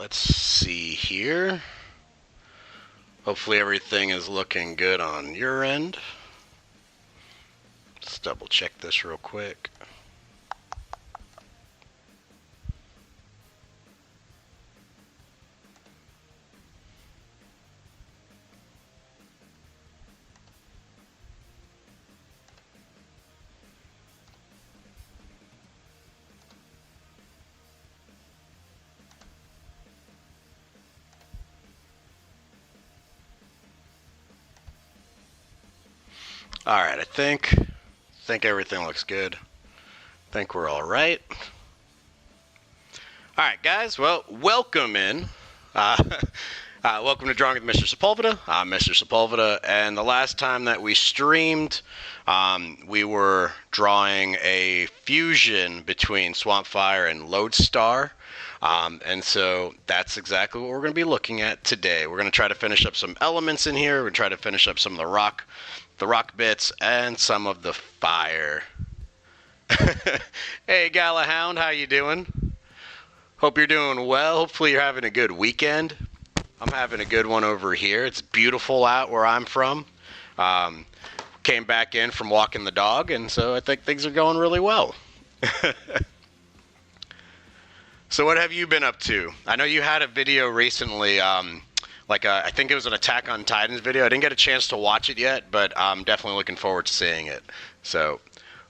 let's see here. Hopefully everything is looking good on your end. Let's double check this real quick. All right, I think everything looks good. I think we're all right. All right, guys. Well, welcome in. Welcome to Drawing with Mr. Sepulveda. I'm Mr. Sepulveda, and the last time that we streamed, we were drawing a fusion between Swampfire and Lodestar. And so that's exactly what we're going to be looking at today. We're going to try to finish up some elements in here. We're going to try to finish up some of the rock bits and some of the fire. Hey, Galahound, how you doing? Hope you're doing well. Hopefully you're having a good weekend. I'm having a good one over here. It's beautiful out where I'm from. Came back in from walking the dog, and so I think things are going really well. So what have you been up to? I know you had a video recently, I think it was an Attack on Titans video. I didn't get a chance to watch it yet, but I'm definitely looking forward to seeing it. So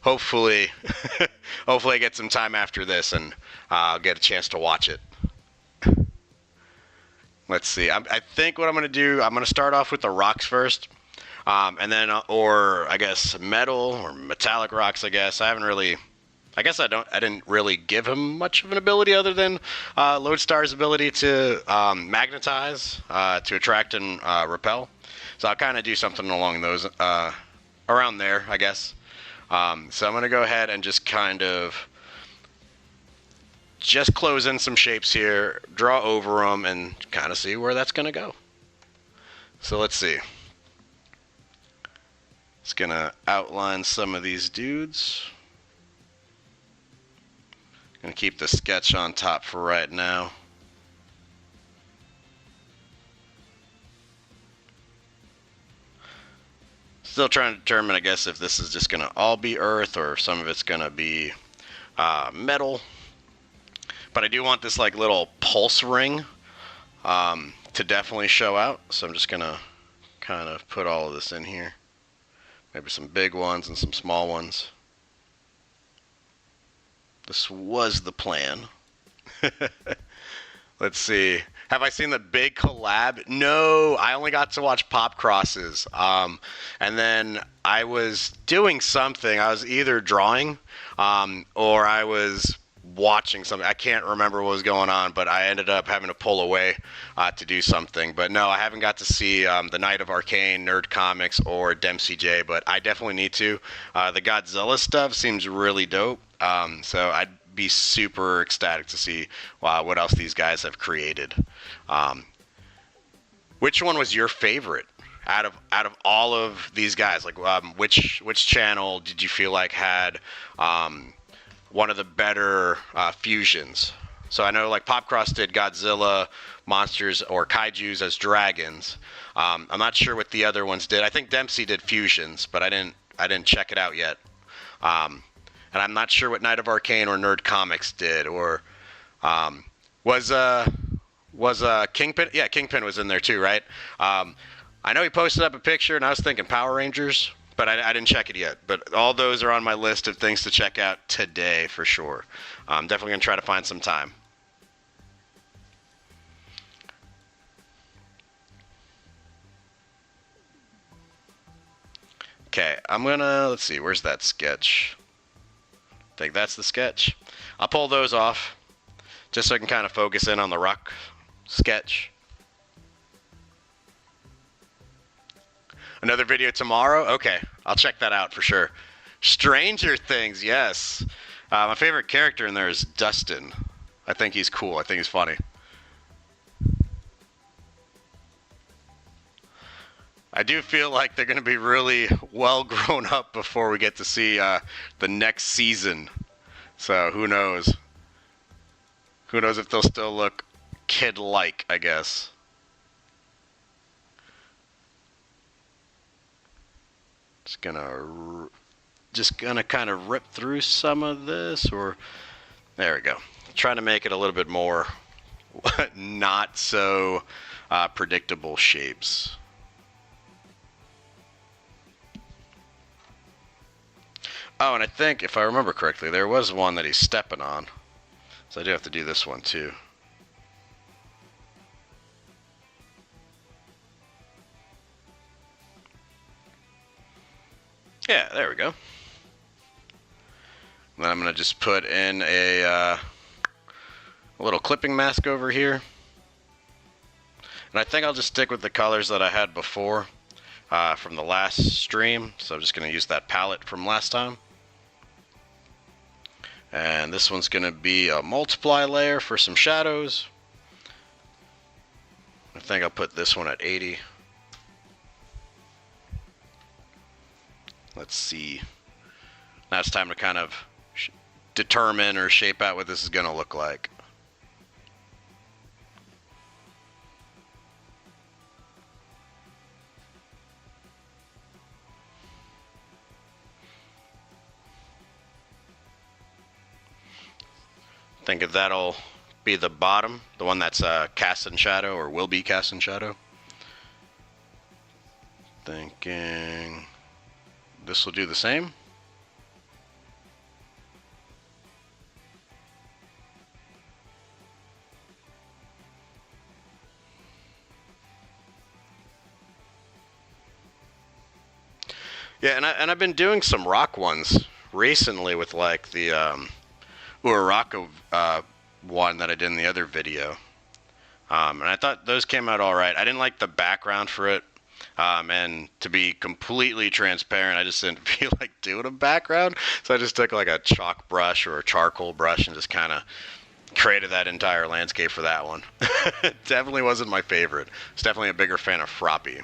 hopefully, hopefully I get some time after this and I'll get a chance to watch it. Let's see. I think what I'm going to do, I'm going to start off with the rocks first, and then, or I guess metal or metallic rocks. I didn't really give him much of an ability other than Lodestar's ability to magnetize, to attract and repel. So I'll kind of do something along those, around there, I guess. So I'm going to go ahead and just kind of close in some shapes here, draw over them, and kind of see where that's going to go. So let's see. It's going to outline some of these dudes. Gonna keep the sketch on top for right now. Still trying to determine, I guess, if this is just gonna all be earth or if some of it's gonna be metal. But I do want this like little pulse ring to definitely show out. So I'm just gonna kind of put all of this in here. Maybe some big ones and some small ones. This was the plan. Let's see. Have I seen the big collab? No, I only got to watch Pop Crosses. And then I was doing something. I was either drawing or I was watching something. I can't remember what was going on, but I ended up having to pull away to do something. But no, I haven't got to see the Night of Arcane, Nerd Comics, or Dempsey J, but I definitely need to. The Godzilla stuff seems really dope. So I'd be super ecstatic to see what else these guys have created. Which one was your favorite out of all of these guys? Like, which channel did you feel like had one of the better fusions? So I know like Popcross did Godzilla monsters or kaijus as dragons. I'm not sure what the other ones did. I think Dempsey did fusions, but I didn't check it out yet. And I'm not sure what Night of Arcane or Nerd Comics did, or was Kingpin? Yeah, Kingpin was in there too, right? I know he posted up a picture, and I was thinking Power Rangers, but I didn't check it yet. But all those are on my list of things to check out today for sure. I'm definitely gonna try to find some time. Okay, let's see, where's that sketch? I think that's the sketch. I'll pull those off just so I can kind of focus in on the rock sketch. Another video tomorrow? Okay, I'll check that out for sure. Stranger Things, yes. My favorite character in there is Dustin. I think he's cool. I think he's funny. I do feel like they're going to be really well grown up before we get to see the next season. So who knows? Who knows if they'll still look kid-like, I guess. Just gonna kind of rip through some of this, or there we go. Trying to make it a little bit more not so predictable shapes. Oh, and I think, if I remember correctly, there was one that he's stepping on. So I do have to do this one too. Yeah, there we go. Then I'm going to just put in a little clipping mask over here. And I think I'll just stick with the colors that I had before from the last stream. So I'm just going to use that palette from last time. And this one's going to be a multiply layer for some shadows. I think I'll put this one at 80. Let's see. Now it's time to kind of determine or shape out what this is going to look like. I think that'll be the bottom, the one that's cast in shadow or will be cast in shadow. Thinking this will do the same. Yeah, and I've been doing some rock ones recently with like the Uraraka one that I did in the other video. And I thought those came out all right. I didn't like the background for it. And to be completely transparent, I just didn't feel like doing a background. So I just took like a chalk brush or a charcoal brush and just kind of created that entire landscape for that one. Definitely wasn't my favorite. It's definitely a bigger fan of Froppy.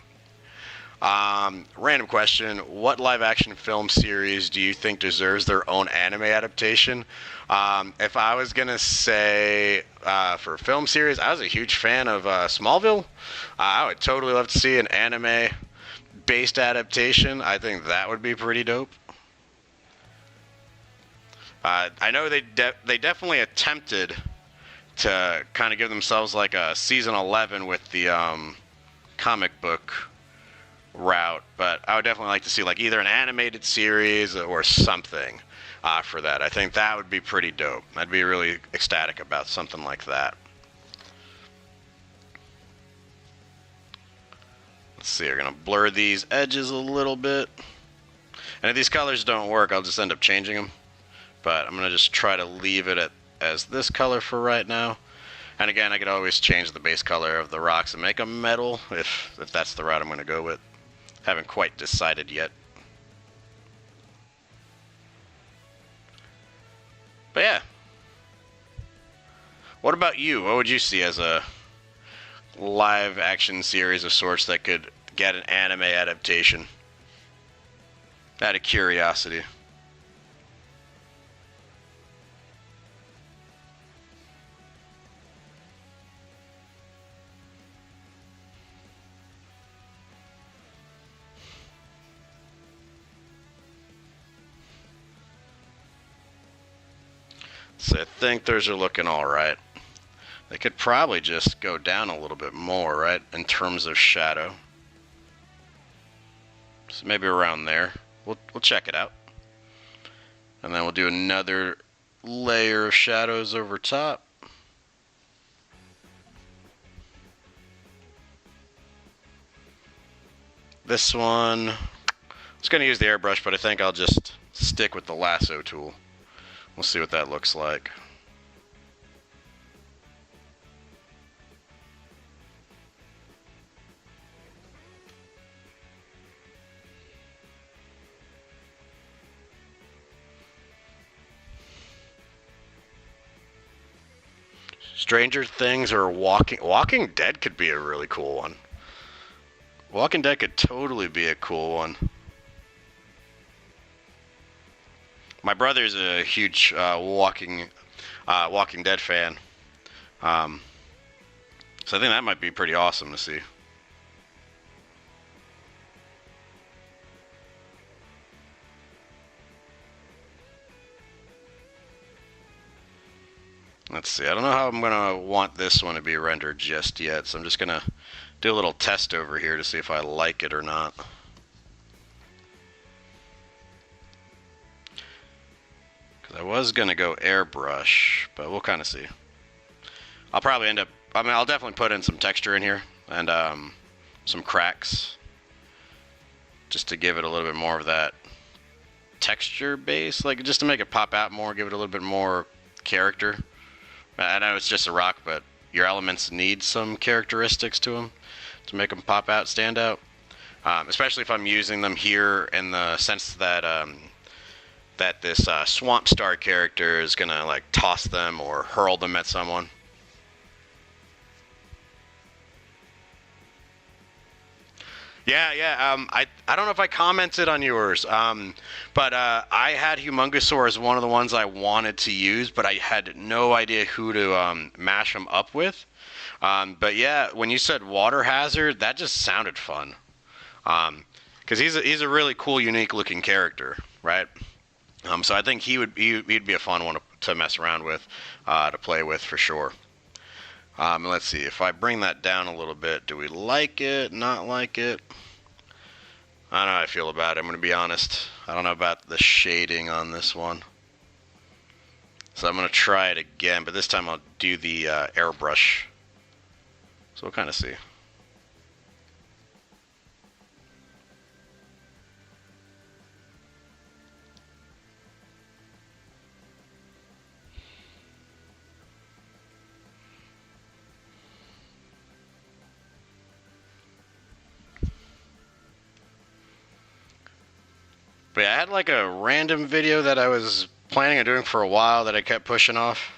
Random question. What live action film series do you think deserves their own anime adaptation? If I was going to say for film series, I was a huge fan of Smallville. I would totally love to see an anime-based adaptation. I think that would be pretty dope. I know they definitely attempted to kind of give themselves like a season 11 with the comic book route, but I would definitely like to see like either an animated series or something for that. I think that would be pretty dope. I'd be really ecstatic about something like that. Let's see, we're gonna blur these edges a little bit, and if these colors don't work, I'll just end up changing them, but I'm gonna just try to leave it as this color for right now. And again, I could always change the base color of the rocks and make them metal if that's the route I'm gonna go with. Haven't quite decided yet. But yeah. What about you? What would you see as a live action series of sorts that could get an anime adaptation? Out of curiosity. So I think those are looking all right. They could probably just go down a little bit more, right, in terms of shadow. So maybe around there. We'll check it out. And then we'll do another layer of shadows over top. This one, I was going to use the airbrush, but I think I'll just stick with the lasso tool. We'll see what that looks like. Stranger Things or Walking Dead could be a really cool one. Walking Dead could totally be a cool one. My brother's a huge Walking Dead fan. So I think that might be pretty awesome to see. Let's see. I don't know how I'm going to want this one to be rendered just yet, so I'm just going to do a little test over here to see if I like it or not. Because I was going to go airbrush, but we'll kind of see. I'll probably end up... I mean, I'll definitely put in some texture in here and some cracks just to give it a little bit more of that texture base, like just to make it pop out more, give it a little bit more character. I know it's just a rock, but your elements need some characteristics to them to make them pop out, stand out. Especially if I'm using them here in the sense that that this Swampfire character is gonna like toss them or hurl them at someone. Yeah. I don't know if I commented on yours, but I had Humongousaur as one of the ones I wanted to use, but I had no idea who to mash them up with. But yeah, when you said Water Hazard, that just sounded fun. Because he's a really cool, unique looking character, right? So I think he'd be a fun one to mess around with, to play with for sure. Let's see, if I bring that down a little bit, do we like it, not like it? I don't know how I feel about it, I'm going to be honest. I don't know about the shading on this one. So I'm going to try it again, but this time I'll do the airbrush. So we'll kind of see. But yeah, I had like a random video that I was planning on doing for a while that I kept pushing off.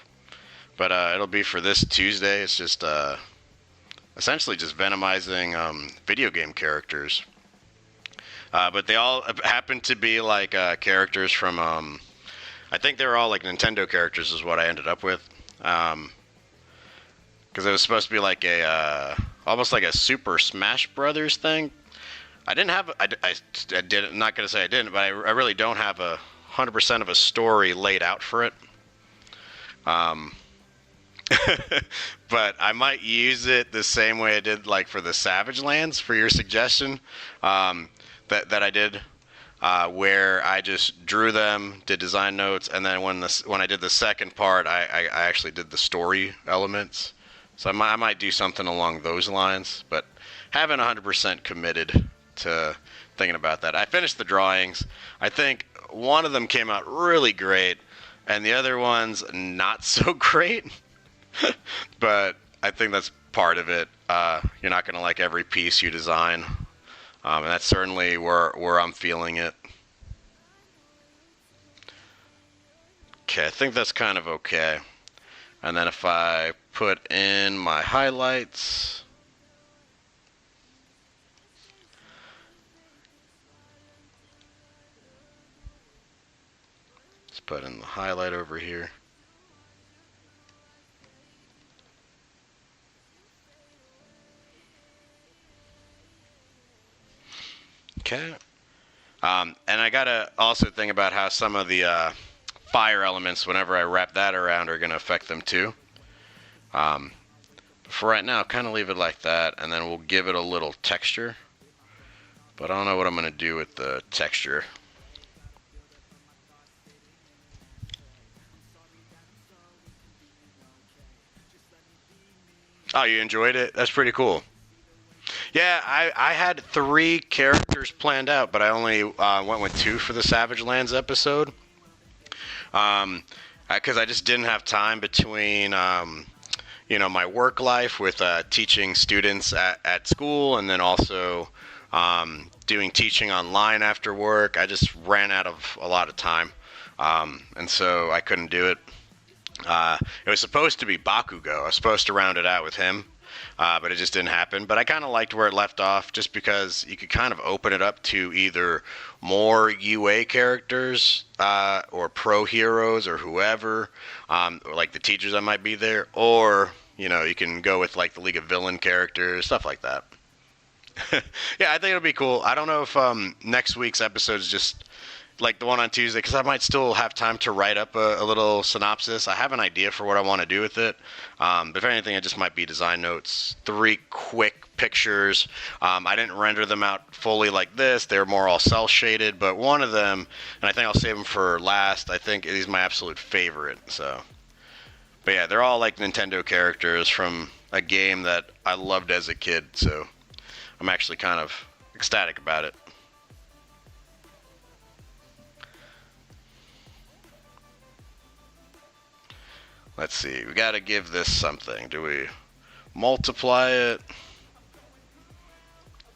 But it'll be for this Tuesday. It's just essentially just venomizing video game characters. But they all happen to be like characters from, I think they were all like Nintendo characters is what I ended up with. Because it was supposed to be like a, almost like a Super Smash Brothers thing. I didn't have, I didn't, I'm not going to say I didn't, but I really don't have 100% of a story laid out for it. But I might use it the same way I did like for the Savage Lands for your suggestion, that I did, where I just drew them, did design notes, and then when I did the second part, I actually did the story elements. So I might do something along those lines, but haven't 100% committed to thinking about that. I finished the drawings. I think one of them came out really great, and the other one's not so great. But I think that's part of it. You're not going to like every piece you design, and that's certainly where I'm feeling it. Okay, I think that's kind of okay. And then if I put in my highlights, let's put in the highlight over here. Okay. And I gotta also think about how some of the fire elements, whenever I wrap that around, are gonna affect them too. But for right now, kind of leave it like that, and then we'll give it a little texture. But I don't know what I'm gonna do with the texture. Oh, you enjoyed it? That's pretty cool. Yeah, I had 3 characters planned out, but I only went with 2 for the Savage Lands episode. Because I just didn't have time between, my work life with teaching students at school, and then also doing teaching online after work. I just ran out of a lot of time, and so I couldn't do it. It was supposed to be Bakugo. I was supposed to round it out with him. But it just didn't happen. But I kind of liked where it left off, just because you could kind of open it up to either more UA characters or pro heroes or whoever, or like the teachers that might be there, or You know, you can go with like the League of Villain characters, stuff like that. Yeah, I think it'll be cool. I don't know if next week's episode is just like the one on Tuesday, because I might still have time to write up a little synopsis. I have an idea for what I want to do with it. But if anything, it just might be design notes, 3 quick pictures. I didn't render them out fully like this. They're more all cell shaded, but one of them, and I think I'll save them for last, I think is my absolute favorite. So, but yeah, they're all like Nintendo characters from a game that I loved as a kid. So I'm actually kind of ecstatic about it. Let's see. We got to give this something. Do we multiply it?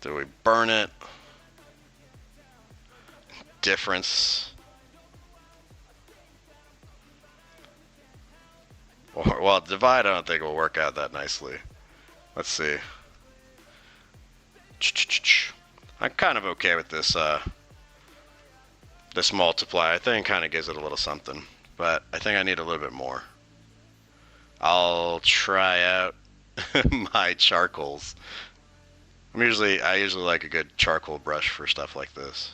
Do we burn it? Difference. Or, well, divide I don't think will work out that nicely. Let's see. I'm kind of okay with this this multiply. I think it kind of gives it a little something, but I think I need a little bit more. I'll try out my charcoals. I usually like a good charcoal brush for stuff like this.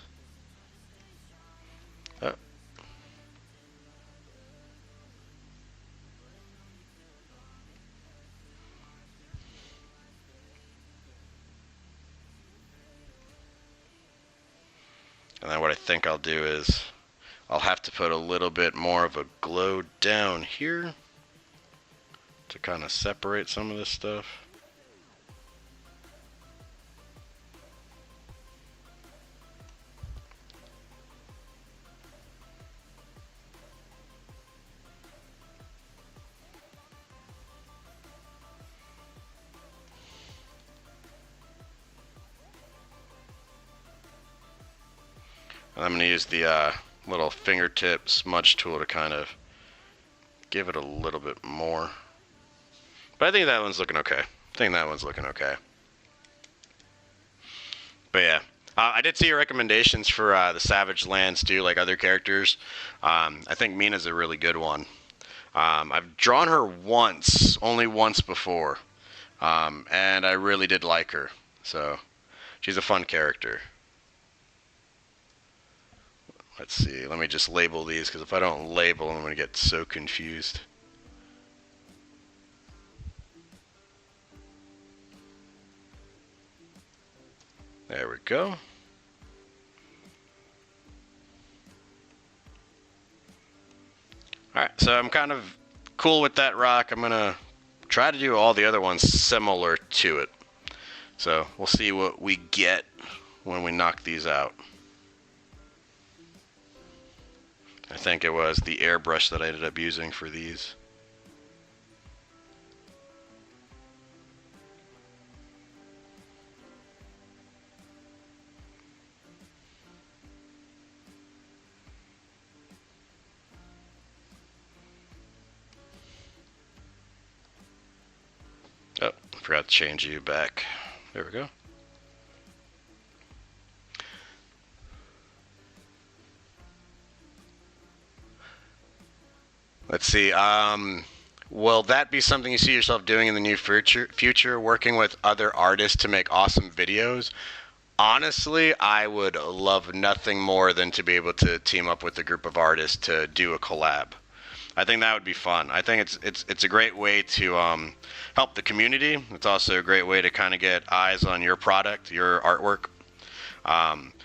Oh. And then what I think I'll do is I'll have to put a little bit more of a glow down here to kind of separate some of this stuff. And I'm going to use the little fingertip smudge tool to kind of give it a little bit more. But I think that one's looking okay. But yeah, I did see your recommendations for the Savage Lands too, like other characters. I think Mina's a really good one. I've drawn her once, only once before, and I really did like her. So she's a fun character. Let's see, let me just label these, because if I don't label them, I'm going to get so confused. There we go. Alright, so I'm kind of cool with that rock. I'm going to try to do all the other ones similar to it. So we'll see what we get when we knock these out. I think it was the airbrush that I ended up using for these. Oh, I forgot to change you back. There we go. Let's see. Will that be something you see yourself doing in the near future, working with other artists to make awesome videos? Honestly, I would love nothing more than to be able to team up with a group of artists to do a collab. I think that would be fun. I think it's a great way to help the community. It's also a great way to kind of get eyes on your product, your artwork.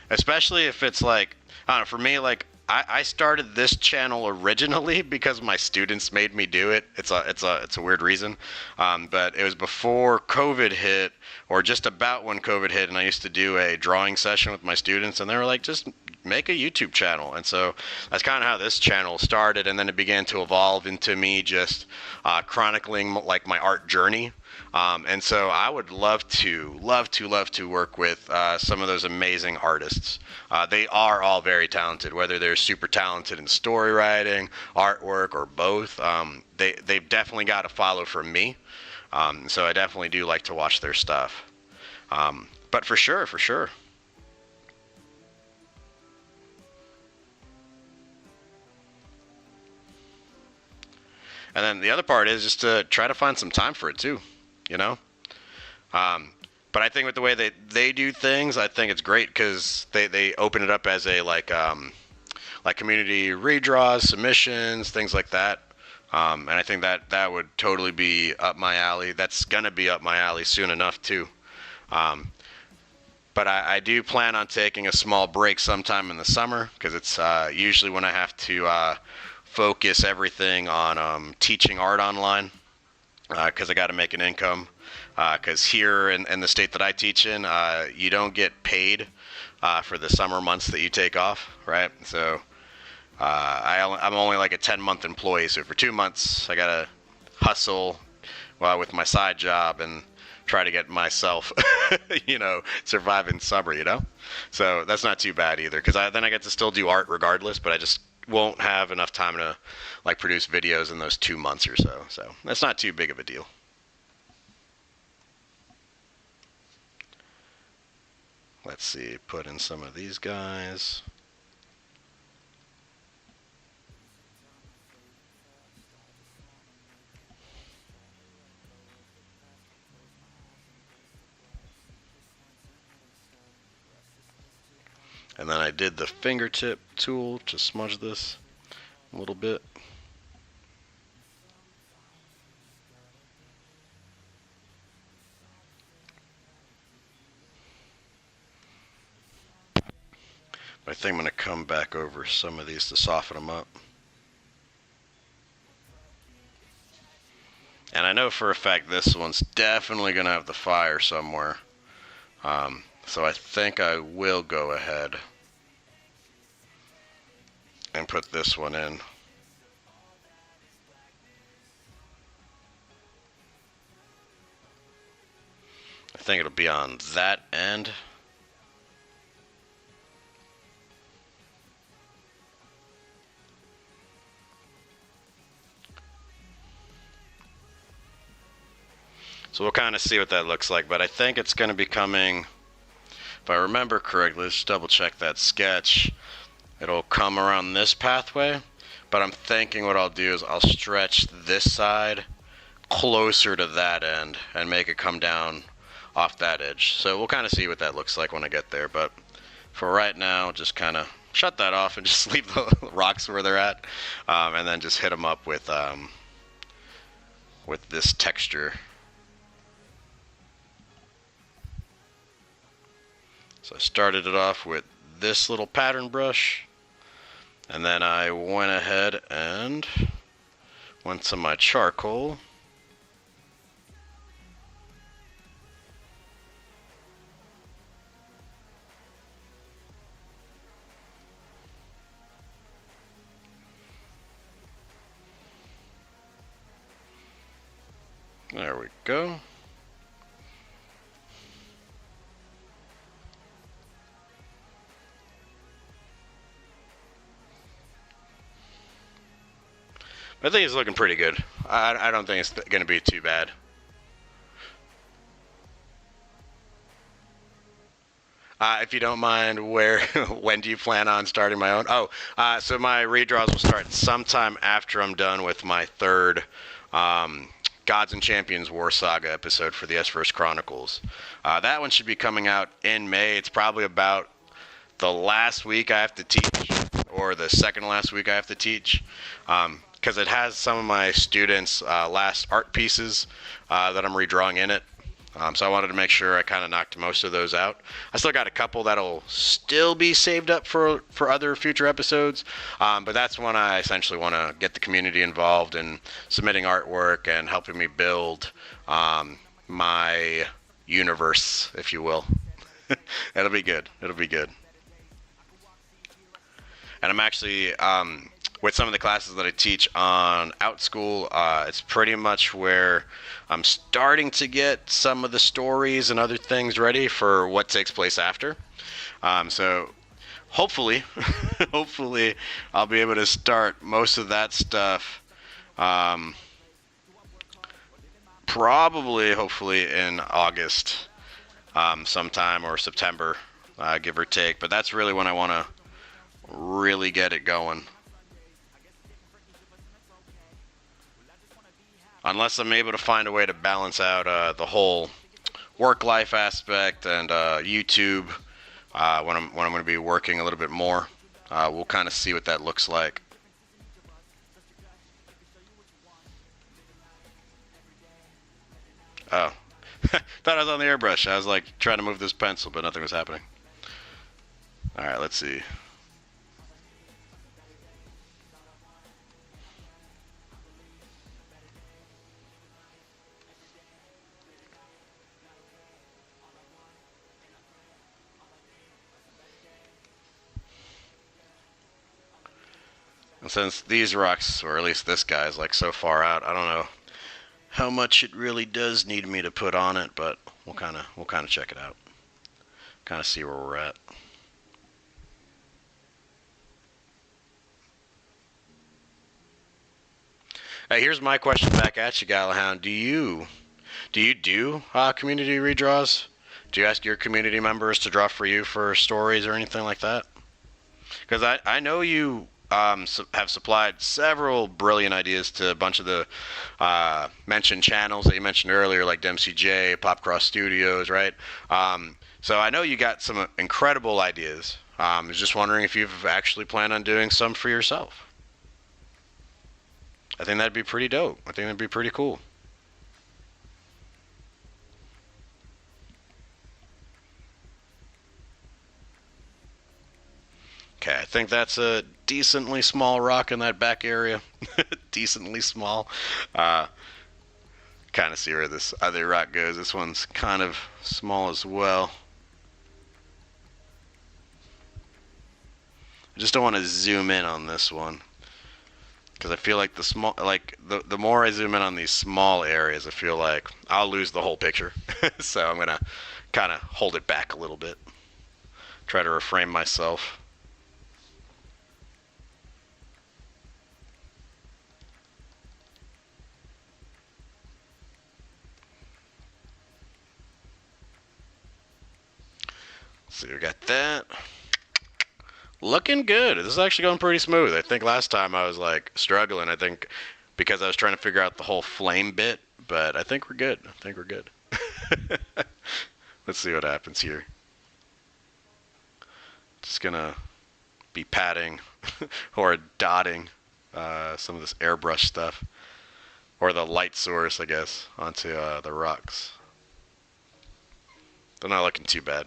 Especially if it's like, I don't know, for me, like I started this channel originally because my students made me do it. It's a weird reason, but it was before COVID hit, or just about when COVID hit, and I used to do a drawing session with my students, and they were like, just make a YouTube channel. And so that's kind of how this channel started, and then it began to evolve into me just chronicling like my art journey. And so I would love to work with some of those amazing artists. They are all very talented, whether they're super talented in story writing, artwork, or both. They've definitely got a follow from me. So I definitely do like to watch their stuff. But for sure. And then the other part is just to try to find some time for it too, you know? But I think with the way they do things, I think it's great because they open it up as a like community redraws, submissions, things like that. And I think that would totally be up my alley. That's gonna be up my alley soon enough too. But I do plan on taking a small break sometime in the summer because it's usually when I have to focus everything on teaching art online because I got to make an income. Because here in the state that I teach in, you don't get paid for the summer months that you take off, right? So I'm only like a 10-month employee. So for 2 months, I got to hustle with my side job and try to get myself, survive in summer, So that's not too bad either because then I get to still do art regardless, but I just won't have enough time to like produce videos in those 2 months or so. So that's not too big of a deal. Let's see, put in some of these guys. And then I did the fingertip tool to smudge this a little bit. I think I'm going to come back over some of these to soften them up. And I know for a fact this one's definitely going to have the fire somewhere. So I think I will go ahead and put this one in. I think it'll be on that end. So we'll kind of see what that looks like, but I think it's going to be coming, if I remember correctly, let's double check that sketch. It'll come around this pathway, but I'm thinking what I'll do is I'll stretch this side closer to that end and make it come down off that edge. So we'll kind of see what that looks like when I get there, but for right now, just kind of shut that off and just leave the rocks where they're at, and then just hit them up with this texture. So I started it off with this little pattern brush, and then I went ahead and went to my charcoal. There we go. I think it's looking pretty good. I don't think it's going to be too bad. If you don't mind, when do you plan on starting my own? So my redraws will start sometime after I'm done with my third Gods and Champions War Saga episode for the S-Verse Chronicles. That one should be coming out in May. It's probably about the last week I have to teach, or the second last week I have to teach. Because it has some of my students' last art pieces that I'm redrawing in it. So I wanted to make sure I kind of knocked most of those out. I still got a couple that'll still be saved up for other future episodes. But that's when I essentially want to get the community involved in submitting artwork and helping me build my universe, if you will. It'll be good. It'll be good. And I'm actually... with some of the classes that I teach on OutSchool, it's pretty much where I'm starting to get some of the stories and other things ready for what takes place after. So hopefully, hopefully I'll be able to start most of that stuff probably, hopefully in August sometime, or September, give or take. But that's really when I want to really get it going. unless I'm able to find a way to balance out the whole work-life aspect and YouTube when I'm going to be working a little bit more. We'll kind of see what that looks like. Oh, thought I was on the airbrush. I was like trying to move this pencil, but nothing was happening. All right, let's see. And since these rocks, or at least this guy's like so far out, I don't know how much it really does need me to put on it, but we'll kind of check it out. Kind of see where we're at. Hey, here's my question back at you, Galahound. Do you do community redraws? Do you ask your community members to draw for you for stories or anything like that? Because I know you have supplied several brilliant ideas to a bunch of the mentioned channels that you mentioned earlier, like Dempsey J, Popcross Studios, right? So I know you got some incredible ideas. I was just wondering if you've actually planned on doing some for yourself. I think that'd be pretty dope. I think that'd be pretty cool. Okay, I think that's a decently small rock in that back area. Decently small. Uh, Kind of see where this other rock goes. This one's kind of small as well. I just don't want to zoom in on this one because I feel like the more I zoom in on these small areas, I feel like I'll lose the whole picture. So I'm gonna kind of hold it back a little bit. Try to reframe myself. So we got that. Looking good. This is actually going pretty smooth. I think last time I was like struggling. I think because I was trying to figure out the whole flame bit, but I think we're good. I think we're good. Let's see what happens here. Just gonna be patting or dotting some of this airbrush stuff or the light source, I guess, onto the rocks. They're not looking too bad.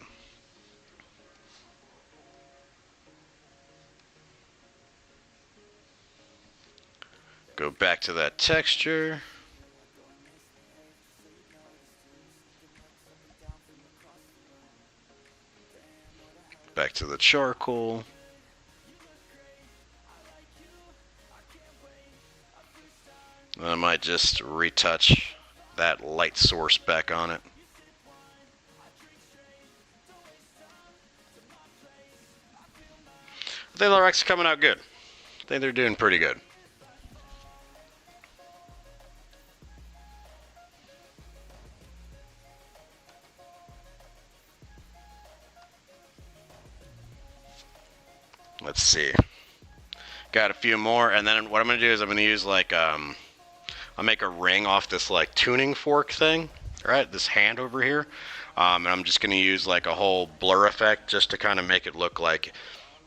Go back to that texture. Back to the charcoal. I might just retouch that light source back on it. I think the rocks are coming out good. I think they're doing pretty good. Let's see. Got a few more, and then what I'm gonna do is I'm gonna use like I'll make a ring off this like tuning fork thing, right? This hand over here, and I'm just gonna use like a whole blur effect just to kind of make it look like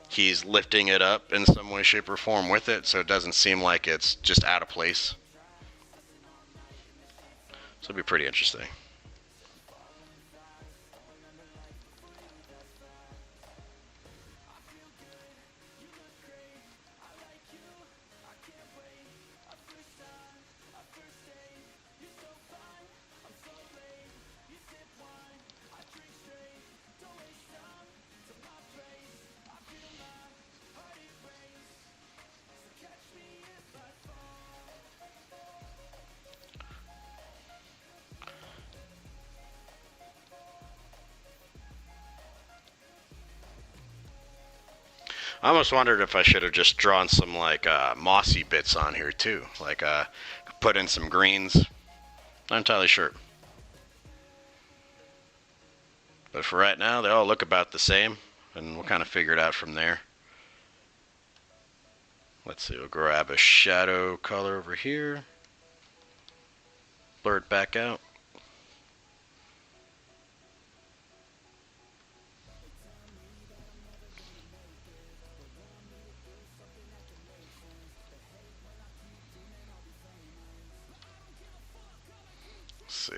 he's lifting it up in some way, shape, or form with it, so it doesn't seem like it's just out of place. So it'll be pretty interesting. I almost wondered if I should have just drawn some like mossy bits on here too, like put in some greens. Not entirely sure, but for right now, they all look about the same, and we'll kind of figure it out from there. Let's see, we'll grab a shadow color over here. blur it back out. Let's see.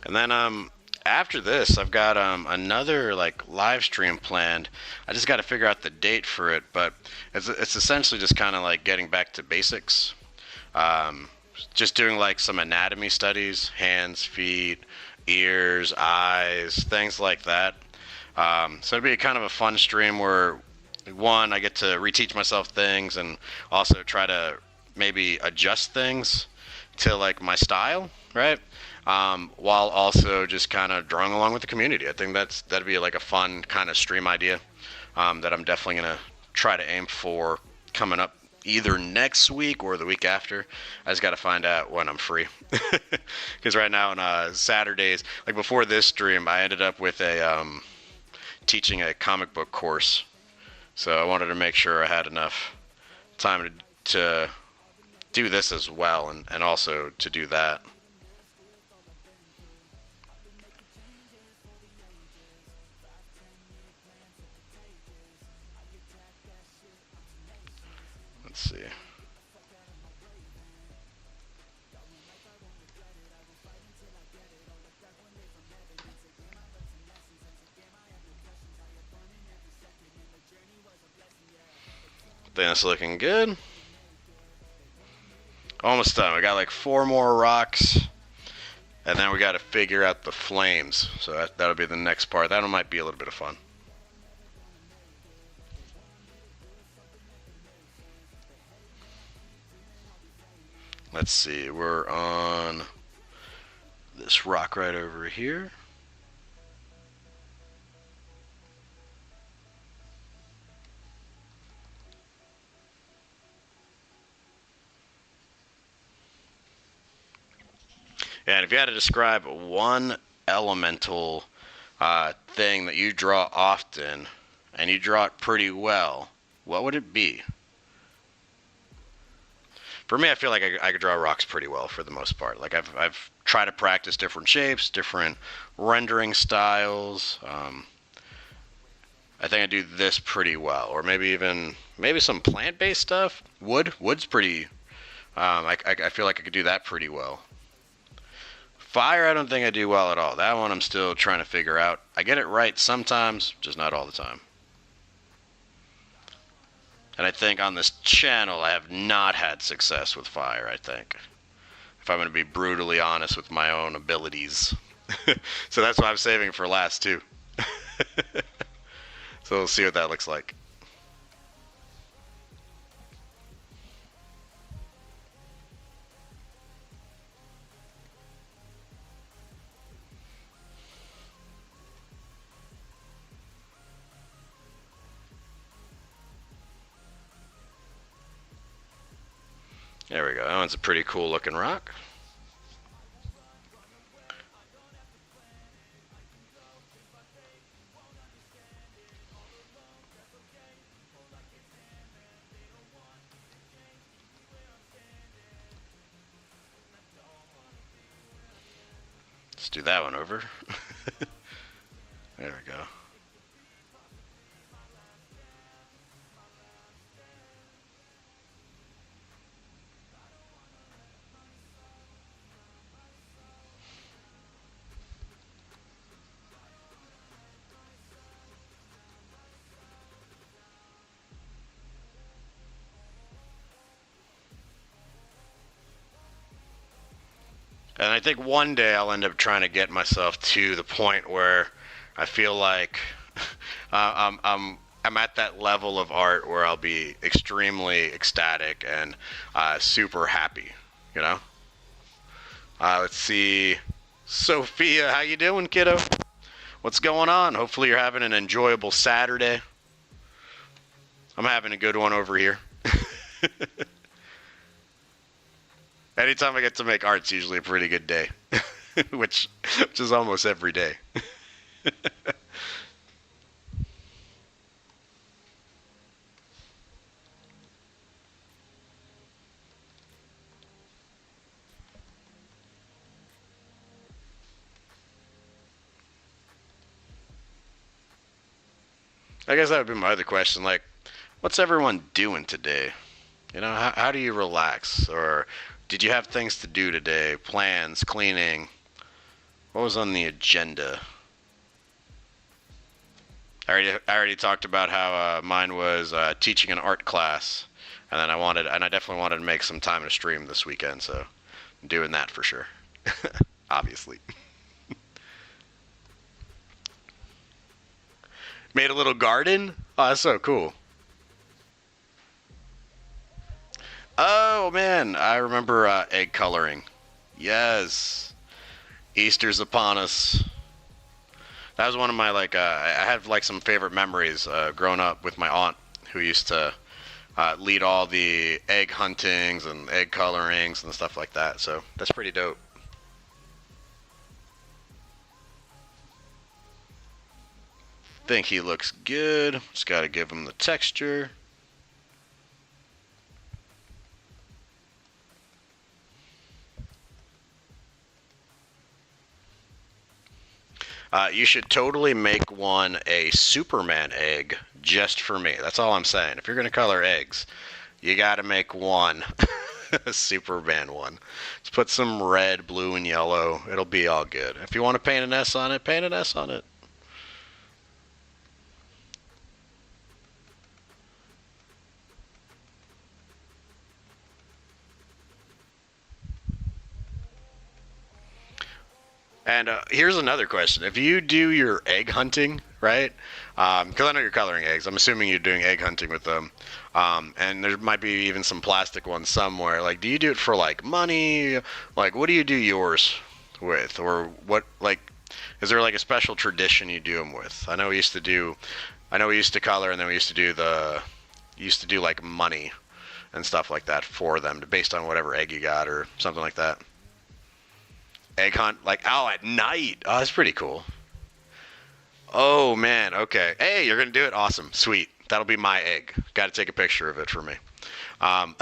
And then after this, I've got another like live stream planned. I just got to figure out the date for it, but it's essentially just kind of like getting back to basics. Um, just doing like some anatomy studies, hands, feet, ears, eyes, things like that. So it'd be kind of a fun stream where one, I get to reteach myself things and also try to maybe adjust things to like my style, right? While also just kind of drawing along with the community. I think that'd be like a fun kind of stream idea that I'm definitely gonna try to aim for coming up either next week or the week after. I just got to find out when I'm free. Because right now on Saturdays, like before this stream, I ended up with a teaching a comic book course. So I wanted to make sure I had enough time to do this as well and also to do that. Let's see. That's looking good. Almost done. We got like 4 more rocks. And then we got to figure out the flames. So that'll be the next part. That one might be a little bit of fun. Let's see. We're on this rock right over here. And if you had to describe one elemental thing that you draw often, and you draw it pretty well, what would it be? For me, I feel like I could draw rocks pretty well for the most part. Like I've tried to practice different shapes, different rendering styles. I think I do this pretty well, or maybe some plant-based stuff. Wood's pretty. I feel like I could do that pretty well. Fire, I don't think I do well at all. That one I'm still trying to figure out. I get it right sometimes, just not all the time. And I think on this channel, I have not had success with fire, I think. If I'm going to be brutally honest with my own abilities. So that's why I'm saving for last, too. So we'll see what that looks like. There we go. That one's a pretty cool looking rock. Let's do that one over. There we go. And I think one day I'll end up trying to get myself to the point where I feel like I'm at that level of art where I'll be extremely ecstatic and super happy. You know. Let's see. Sophia, how you doing, kiddo? What's going on? Hopefully you're having an enjoyable Saturday. I'm having a good one over here. Anytime I get to make art, it's usually a pretty good day, which is almost every day. I guess that would be my other question. Like, what's everyone doing today? You know, how do you relax? Or did you have things to do today? Plans, cleaning? What was on the agenda? I already talked about how mine was teaching an art class, and then I definitely wanted to make some time to stream this weekend, so I'm doing that for sure. Obviously. Made a little garden? Oh, that's so cool. Oh man, I remember egg coloring. Yes, Easter's upon us. That was one of my I have like some favorite memories growing up with my aunt who used to lead all the egg huntings and egg colorings and stuff like that. So that's pretty dope. Think he looks good. Just got to give him the texture. You should totally make one a Superman egg just for me. That's all I'm saying. If you're going to color eggs, you got to make one a Superman one. Just put some red, blue, and yellow. It'll be all good. If you want to paint an S on it, paint an S on it. And here's another question. If you do your egg hunting, right? Because I know you're coloring eggs. I'm assuming you're doing egg hunting with them. And there might be even some plastic ones somewhere. Like, do you do it for, like, money? Like, what do you do yours with? Or what, like, is there, like, a special tradition you do them with? I know we used to color, and then we used to do, like, money and stuff like that for them based on whatever egg you got or something like that. Egg hunt, like, oh, at night. Oh, that's pretty cool. Oh, man. Okay. Hey, you're going to do it? Awesome. Sweet. That'll be my egg. Got to take a picture of it for me. Um,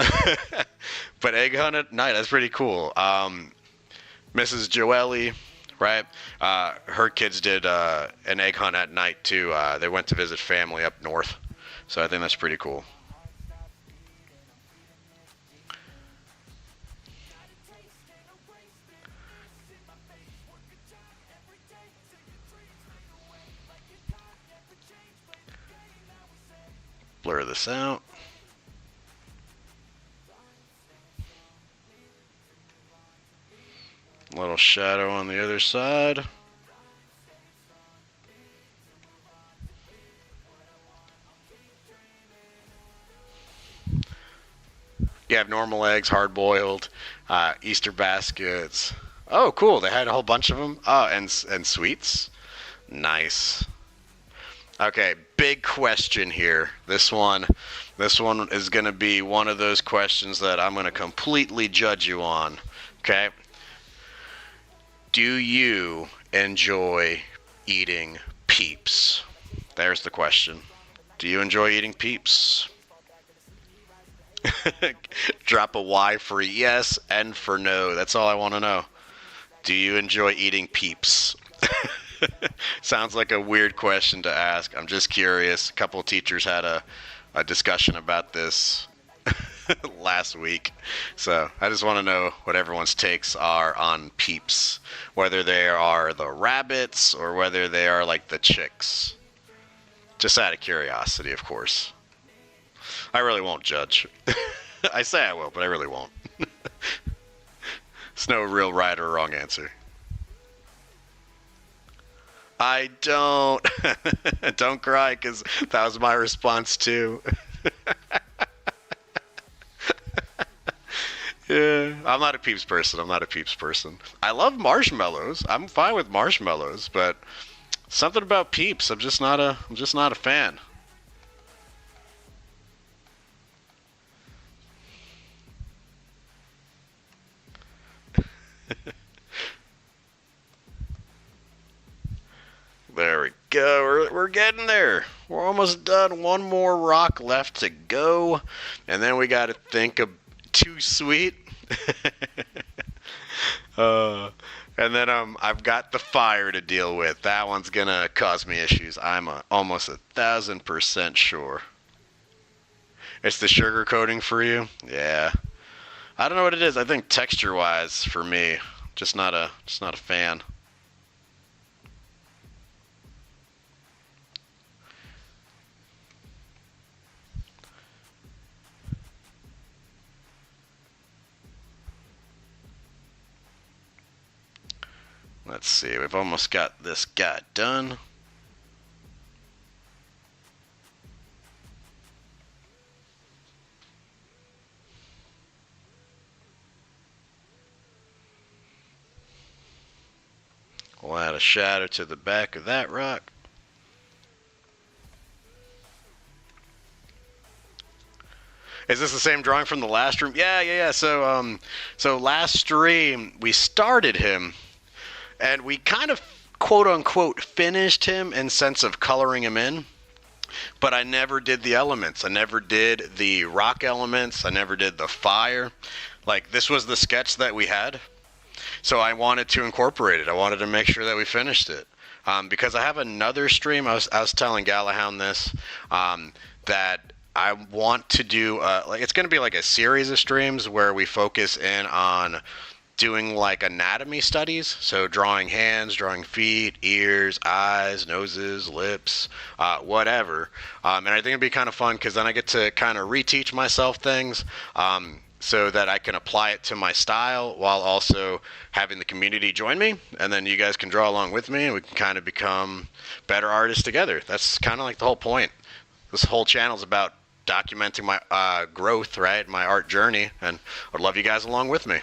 but egg hunt at night, that's pretty cool. Mrs. Joelle, right? Her kids did an egg hunt at night, too. They went to visit family up north. So I think that's pretty cool. Blur this out. Little shadow on the other side. You have normal eggs, hard boiled, Easter baskets. Oh, cool! They had a whole bunch of them. Oh, and sweets. Nice. Okay, big question here. This one is gonna be one of those questions that I'm gonna completely judge you on. Okay. Do you enjoy eating peeps? There's the question. Do you enjoy eating peeps? Drop a Y for yes and for no. That's all I want to know. Do you enjoy eating peeps? Sounds like a weird question to ask. I'm just curious. A couple of teachers had a discussion about this last week. So I just want to know what everyone's takes are on peeps. Whether they are the rabbits or whether they are like the chicks. Just out of curiosity, of course. I really won't judge. I say I will, but I really won't. There's no real right or wrong answer. I don't. Don't cry, because that was my response too. Yeah, I'm not a Peeps person. I'm not a Peeps person. I love marshmallows. I'm fine with marshmallows, but something about Peeps, I'm just not a fan. There we go. We're getting there. We're almost done. One more rock left to go, and then we got to think of Too Sweet. uh, and then I've got the fire to deal with. That one's gonna cause me issues. I'm almost 1,000% sure. It's the sugar coating for you. Yeah. I don't know what it is. I think texture-wise, for me, just not a fan. Let's see. We've almost got this guy done. We'll add a shadow to the back of that rock. Is this the same drawing from the last stream? Yeah. So last stream we started him, and we kind of quote unquote finished him in sense of coloring him in. But I never did the elements. I never did the rock elements. I never did the fire. Like, this was the sketch that we had. So I wanted to incorporate it. I wanted to make sure that we finished it. Because I have another stream. I was telling Gallahound this, that I want to do, like, it's going to be like a series of streams where we focus in on doing like anatomy studies, so drawing hands, drawing feet, ears, eyes, noses, lips, whatever. And I think it'd be kind of fun because then I get to kind of reteach myself things, so that I can apply it to my style while also having the community join me, and then you guys can draw along with me and we can kind of become better artists together. That's kind of like the whole point. This whole channel is about documenting my growth, right? My art journey, and I'd love you guys along with me.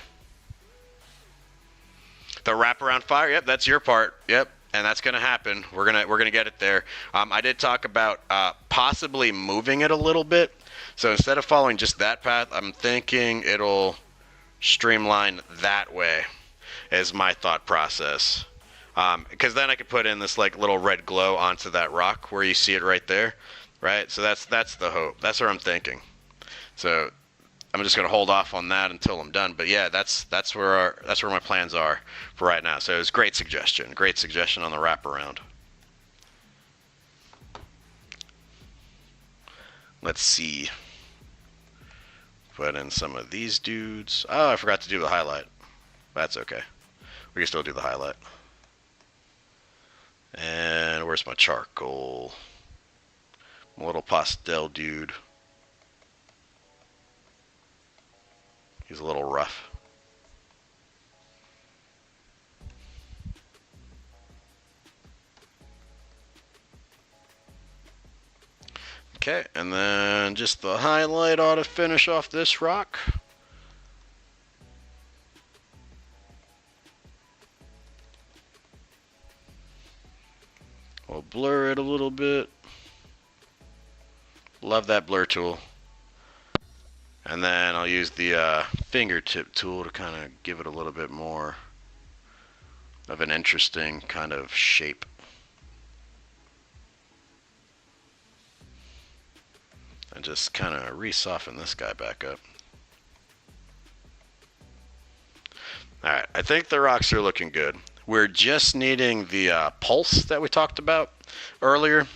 The wraparound fire, yep, that's your part, yep, and that's gonna happen. We're gonna get it there. I did talk about possibly moving it a little bit. So instead of following just that path, I'm thinking it'll streamline that way, is my thought process. Because then I could put in this like little red glow onto that rock where you see it right there, right? So that's the hope. That's what I'm thinking. So I'm just gonna hold off on that until I'm done. But yeah, that's where my plans are for right now. So it was great suggestion on the wraparound. Let's see. Put in some of these dudes. Oh, I forgot to do the highlight. That's okay. We can still do the highlight. And where's my charcoal? My little pastel dude. He's a little rough. Okay, and then just the highlight ought to finish off this rock. We'll blur it a little bit. Love that blur tool. And then I'll use the fingertip tool to kind of give it a little bit more of an interesting kind of shape. And just kind of re-soften this guy back up. Alright, I think the rocks are looking good. We're just needing the pulse that we talked about earlier,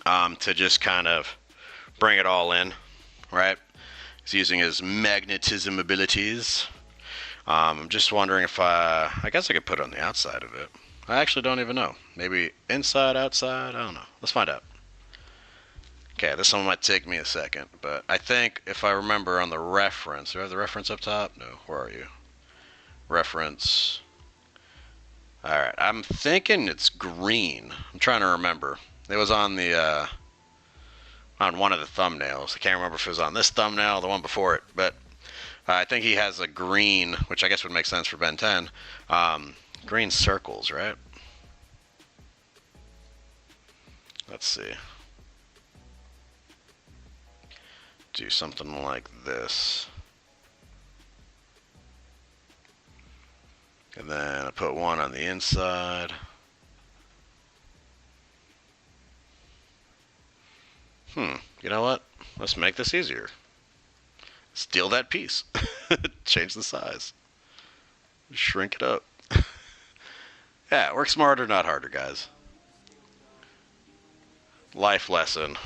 to just kind of bring it all in, right? He's using his magnetism abilities. I'm just wondering if I guess I could put it on the outside of it. I actually don't even know. Maybe inside, outside, I don't know. Let's find out. Okay, this one might take me a second, but I think if I remember on the reference, do I have the reference up top? No, where are you? Reference. Alright, I'm thinking it's green. I'm trying to remember. It was on the, on one of the thumbnails. I can't remember if it was on this thumbnail or the one before it, but I think he has a green, which I guess would make sense for Ben 10. Green circles, right? Let's see. Do something like this. And then I put one on the inside. You know what? Let's make this easier. Steal that piece. Change the size. Shrink it up. Yeah, work smarter, not harder, guys. Life lesson.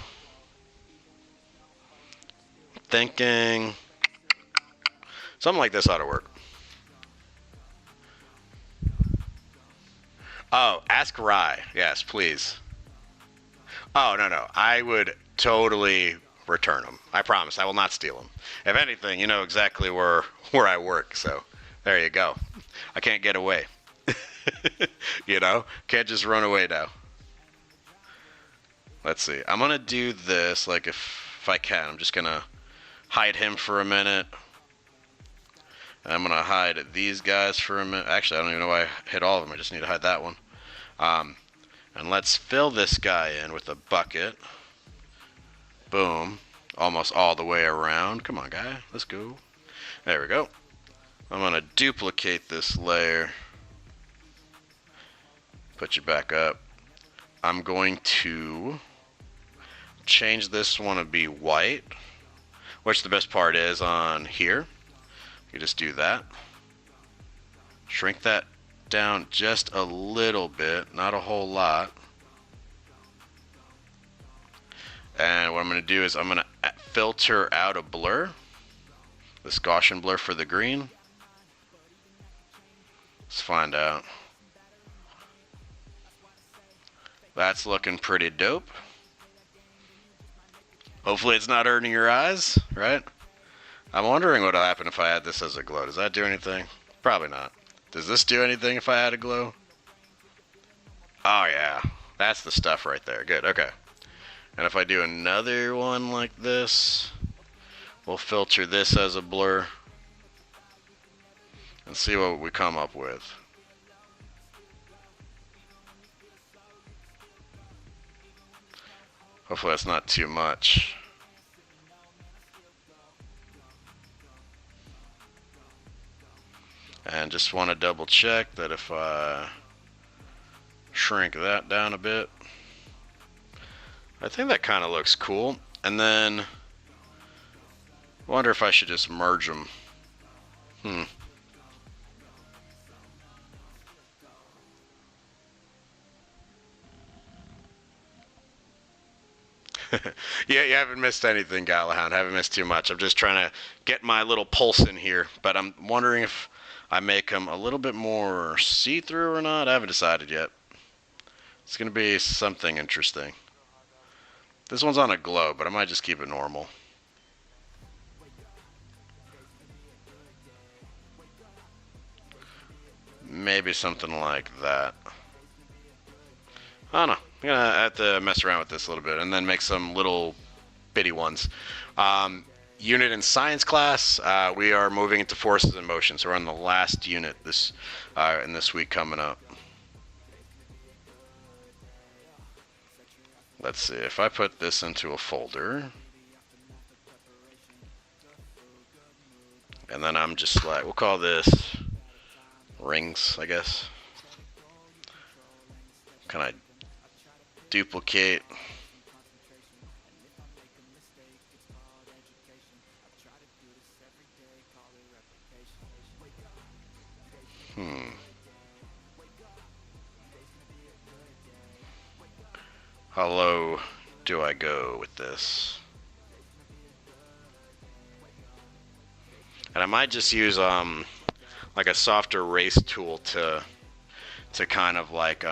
Thinking. Something like this ought to work. Oh, ask Rye. Yes, please. Oh, no. I would totally return them. I promise. I will not steal them. If anything, you know exactly where I work, so there you go. I can't get away. You know? Can't just run away now. Let's see. I'm going to do this, like, if I can. I'm just going to hide him for a minute. And I'm going to hide these guys for a minute. Actually, I don't even know why I hit all of them. I just need to hide that one. And let's fill this guy in with a bucket. Boom. Almost all the way around. Come on, guy. Let's go. There we go. I'm going to duplicate this layer. Put you back up. I'm going to change this one to be white, which the best part is on here. You just do that. Shrink that down just a little bit, not a whole lot. And what I'm going to do is I'm going to filter out a blur, this Gaussian blur for the green. Let's find out. That's looking pretty dope. Hopefully it's not hurting your eyes, right? I'm wondering what will happen if I add this as a glow. Does that do anything? Probably not. Does this do anything if I add a glow? Oh yeah, that's the stuff right there. Good, okay. And if I do another one like this, we'll filter this as a blur and see what we come up with. Hopefully that's not too much. And just want to double check that if I shrink that down a bit, I think that kind of looks cool. And then I wonder if I should just merge them. Yeah, you haven't missed anything, Galahound. Haven't missed too much. I'm just trying to get my little pulse in here. But I'm wondering if I make them a little bit more see-through or not. I haven't decided yet. It's going to be something interesting. This one's on a glow, but I might just keep it normal. Maybe something like that. I don't know. I'm going to have to mess around with this a little bit and then make some little bitty ones. Unit in science class, we are moving into forces in motion. So we're on the last unit in this week coming up. Let's see. If I put this into a folder, and then I'm just like, we'll call this rings, I guess. Can I duplicate? How low do I go with this? And I might just use like a soft erase tool to kind of like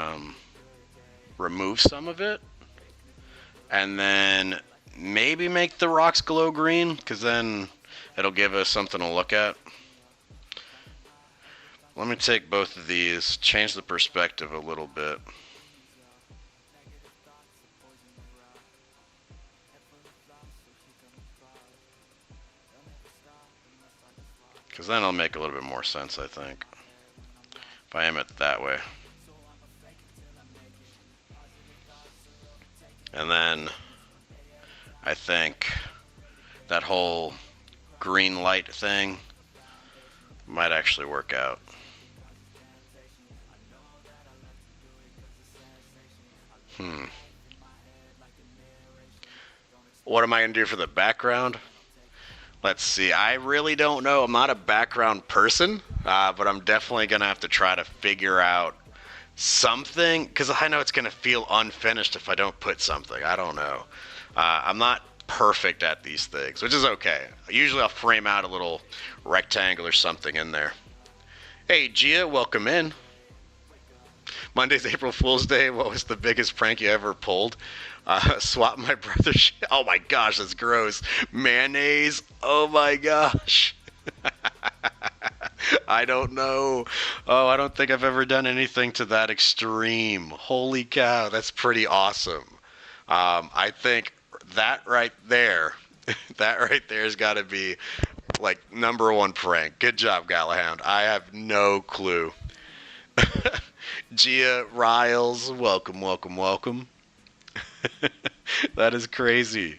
remove some of it, and then maybe make the rocks glow green, because then it'll give us something to look at. Let me take both of these, change the perspective a little bit. Because then it'll make a little bit more sense, I think, if I aim it that way. And then I think that whole green light thing might actually work out. What am I going to do for the background? Let's see. I really don't know. I'm not a background person, but I'm definitely going to have to try to figure out something, because I know it's going to feel unfinished if I don't put something. I don't know. I'm not perfect at these things, which is okay. Usually I'll frame out a little rectangle or something in there. Hey, Gia, welcome in. Monday's April Fool's Day. What was the biggest prank you ever pulled? Swap my brother's... Oh my gosh, that's gross. Mayonnaise. Oh my gosh. I don't know. Oh, I don't think I've ever done anything to that extreme. Holy cow, that's pretty awesome. I think that right there, that right there has got to be like #1 prank. Good job, Galahound. I have no clue. Gia Riles, welcome, welcome, welcome. That is crazy.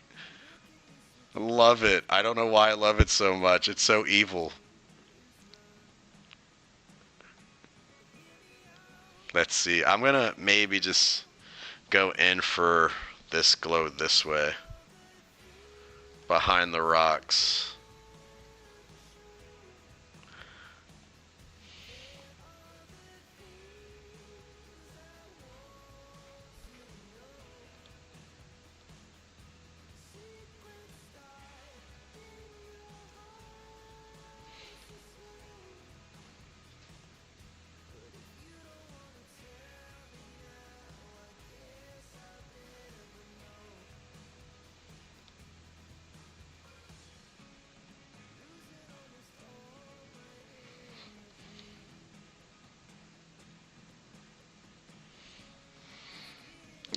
I love it. I don't know why I love it so much. It's so evil. Let's see. I'm going to maybe just go in for this glow this way. Behind the rocks.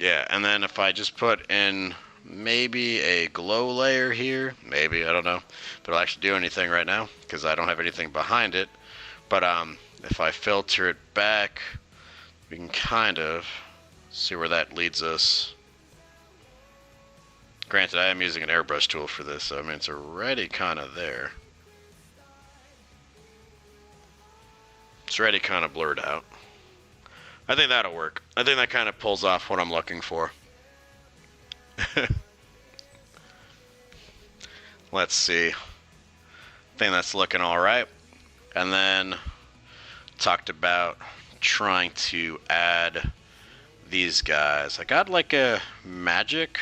Yeah, and then if I just put in maybe a glow layer here, maybe, I don't know if it'll actually do anything right now because I don't have anything behind it. But if I filter it back, we can kind of see where that leads us. Granted, I am using an airbrush tool for this, so I mean it's already kind of there. It's already kind of blurred out. I think that'll work. I think that kind of pulls off what I'm looking for. Let's see. I think that's looking alright. And then talked about trying to add these guys. I got like a magic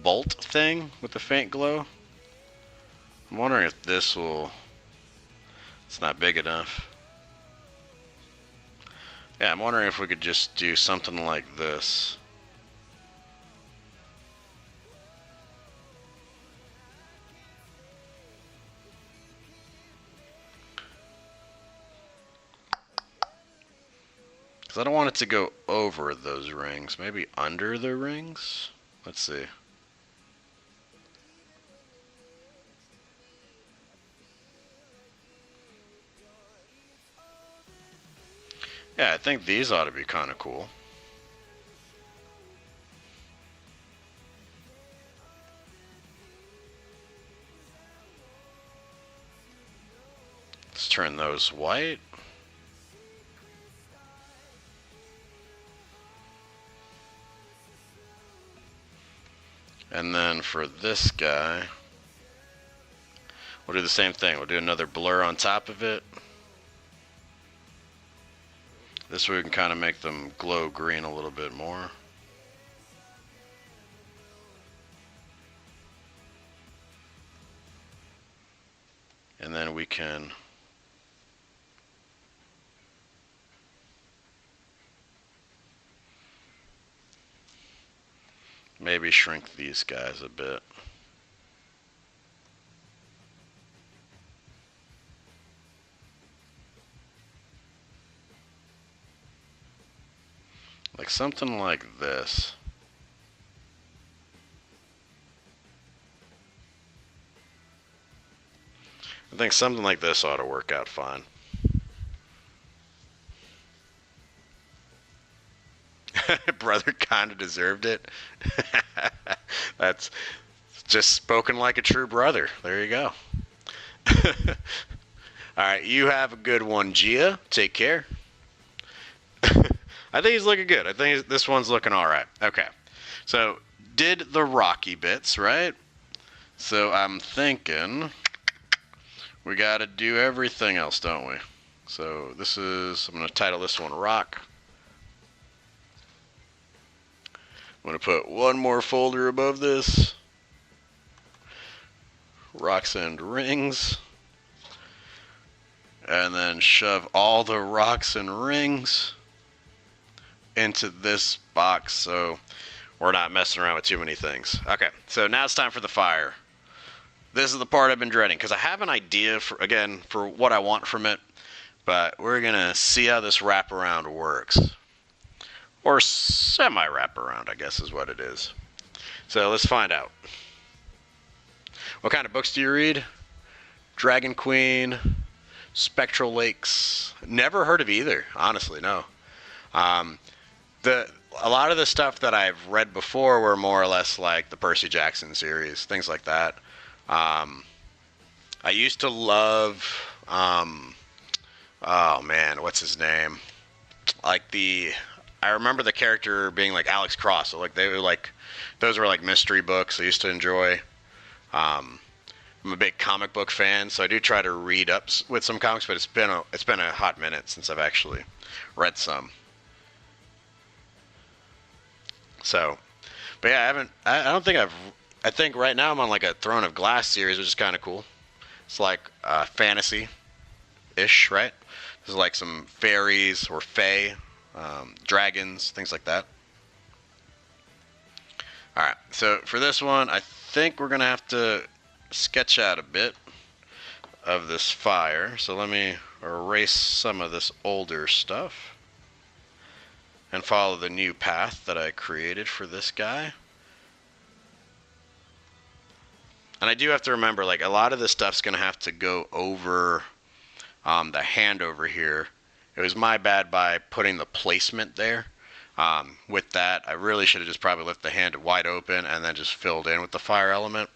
bolt thing with the faint glow. I'm wondering if this will... It's not big enough. Yeah, I'm wondering if we could just do something like this. Because I don't want it to go over those rings. Maybe under the rings? Let's see. Yeah, I think these ought to be kind of cool. Let's turn those white. And then for this guy, we'll do the same thing. We'll do another blur on top of it. This way we can kind of make them glow green a little bit more. And then we can maybe shrink these guys a bit. Like something like this. I think something like this ought to work out fine. Brother kind of deserved it. That's just spoken like a true brother. There you go. All right, you have a good one, Gia. Take care. I think he's looking good. I think this one's looking all right. Okay. So, did the rocky bits, right? So, I'm thinking we got to do everything else, don't we? So, this is, I'm going to title this one Rock. I'm going to put one more folder above this. Rocks and rings. And then shove all the rocks and rings into this box so we're not messing around with too many things. Okay, so now it's time for the fire. This is the part I've been dreading because I have an idea for what I want from it, but we're gonna see how this wraparound works. Or semi-wraparound, I guess is what it is. So let's find out. What kind of books do you read? Dragon Queen, Spectral Lakes. Never heard of either, honestly, no. A lot of the stuff that I've read before were more or less like the Percy Jackson series, things like that. I used to love, oh man, what's his name? I remember the character being like Alex Cross. So those were like mystery books I used to enjoy. I'm a big comic book fan, so I do try to read up with some comics, but it's been a hot minute since I've actually read some. So, but yeah, I think right now I'm on like a Throne of Glass series, which is kind of cool. It's like fantasy-ish, right? There's like some fairies or fae, dragons, things like that. Alright, so for this one, I think we're going to have to sketch out a bit of this fire. So let me erase some of this older stuff and follow the new path that I created for this guy. And I do have to remember, like, a lot of this stuff's going to have to go over the hand over here. It was my bad by putting the placement there. With that, I really should have just probably left the hand wide open and then just filled in with the fire element.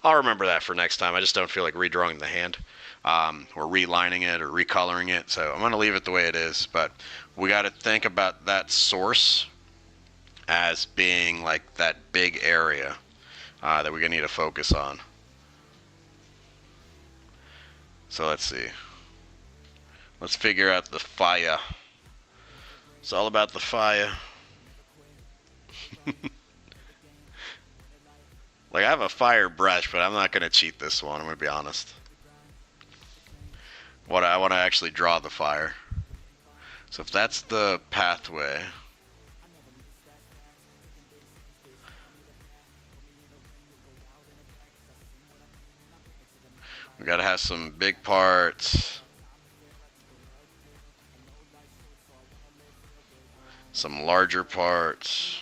I'll remember that for next time. I just don't feel like redrawing the hand or relining it or recoloring it. So I'm going to leave it the way it is. But we got to think about that source as being like that big area that we're going to need to focus on. So let's see. Let's figure out the fire. It's all about the fire. Like, I have a fire brush, but I'm not going to cheat this one, I'm going to be honest. I want to actually draw the fire. So if that's the pathway, we got to have some big parts, some larger parts.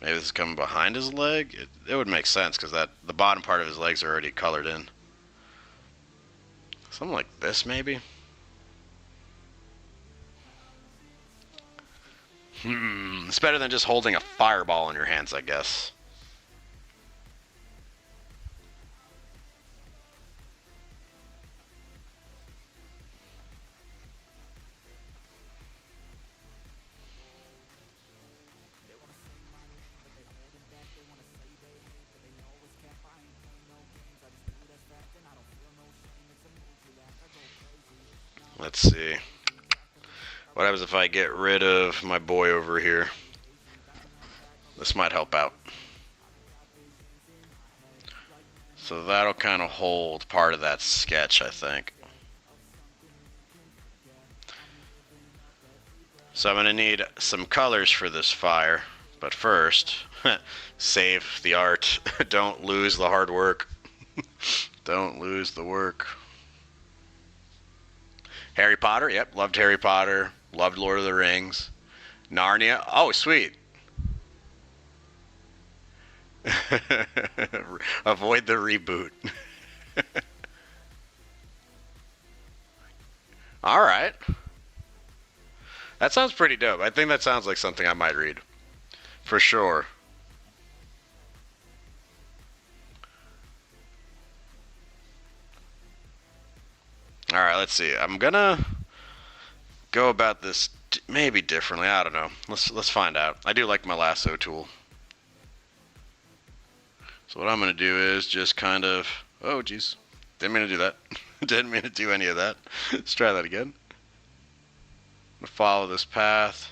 Maybe this is coming behind his leg. It would make sense because the bottom part of his legs are already colored in. Something like this, maybe. It's better than just holding a fireball in your hands, I guess. Let's see. What happens if I get rid of my boy over here? This might help out. So that'll kind of hold part of that sketch, I think. So I'm going to need some colors for this fire. But first, save the art. Don't lose the hard work. Don't lose the work. Harry Potter, yep, loved Harry Potter, loved Lord of the Rings. Narnia, oh sweet. Avoid the reboot. All right. That sounds pretty dope. I think that sounds like something I might read. For sure. All right, let's see. I'm gonna go about this maybe differently. I don't know. Let's find out. I do like my lasso tool. So what I'm gonna do is just kind of. Oh, geez. Didn't mean to do that. Didn't mean to do any of that. Let's try that again. I'm gonna follow this path.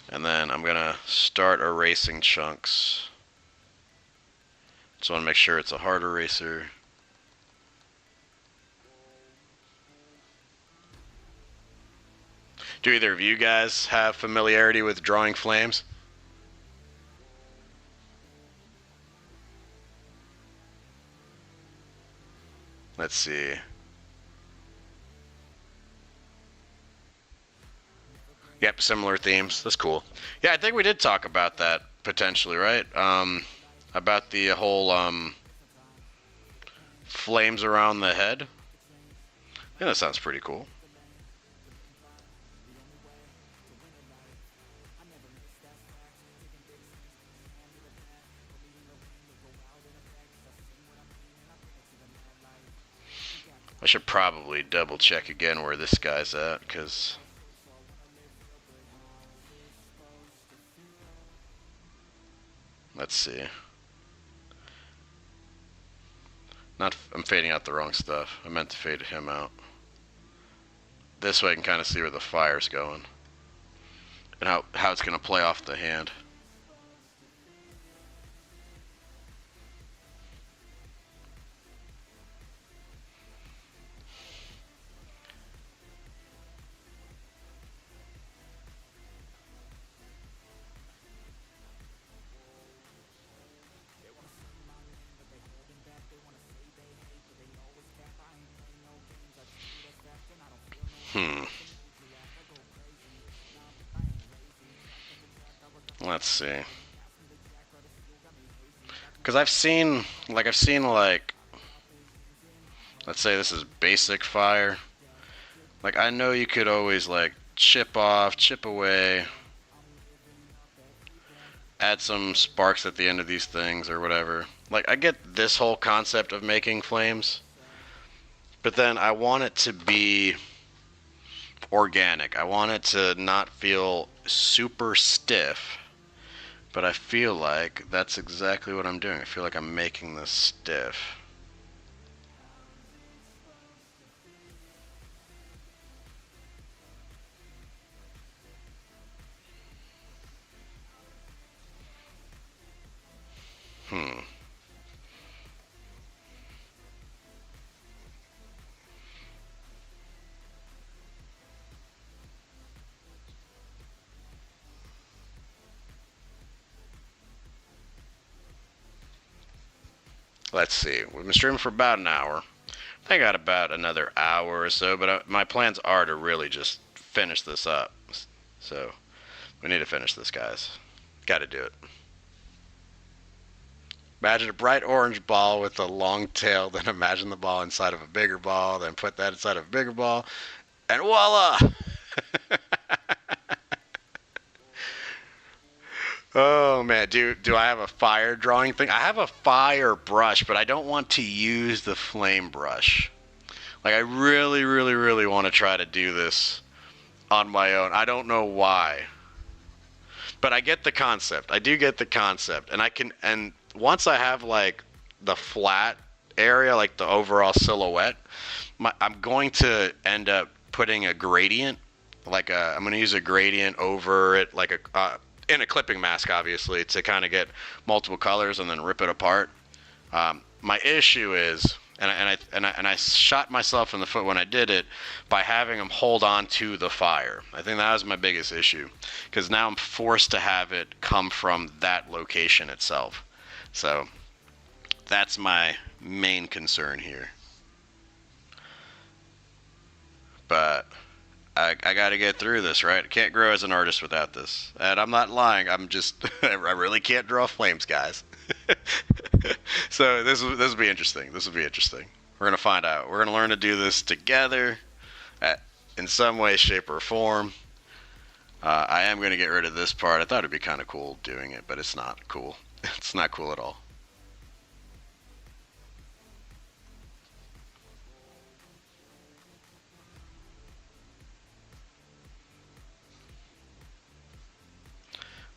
And then I'm gonna start erasing chunks. Just want to make sure it's a hard eraser. Do either of you guys have familiarity with drawing flames? Let's see. Yep, similar themes. That's cool. Yeah, I think we did talk about that potentially, right? About the whole flames around the head. Yeah, that sounds pretty cool. I should probably double check again where this guy's at, because let's see. Not, I'm fading out the wrong stuff. I meant to fade him out. This way I can kind of see where the fire's going. And how it's going to play off the hand. Hmm. Let's see. Because I've seen like, let's say this is basic fire. Like, I know you could always like chip off, chip away, add some sparks at the end of these things or whatever. Like, I get this whole concept of making flames, but then I want it to be organic. I want it to not feel super stiff, but I feel like that's exactly what I'm doing. I feel like I'm making this stiff. Hmm. Let's see. We've been streaming for about an hour. I got about another hour or so, but my plans are to really just finish this up. So we need to finish this, guys. Got to do it. Imagine a bright orange ball with a long tail, then imagine the ball inside of a bigger ball, then put that inside of a bigger ball, and voila! Oh man, do I have a fire drawing thing? I have a fire brush, but I don't want to use the flame brush. Like, I really, really, really want to try to do this on my own. I don't know why. But I get the concept. I do get the concept. And once I have like the flat area, like the overall silhouette, I'm going to end up putting a gradient, I'm going to use a gradient over it, like in a clipping mask, obviously, to kind of get multiple colors and then rip it apart. My issue is, and I shot myself in the foot when I did it by having them hold on to the fire. I think that was my biggest issue, because now I'm forced to have it come from that location itself. So that's my main concern here. But I got to get through this, right? I can't grow as an artist without this. And I'm not lying. I'm just I really can't draw flames, guys. So this will be interesting. This will be interesting. We're gonna find out. We're gonna learn to do this together, at, in some way, shape, or form. I am gonna get rid of this part. I thought it'd be kind of cool doing it, but it's not cool. It's not cool at all.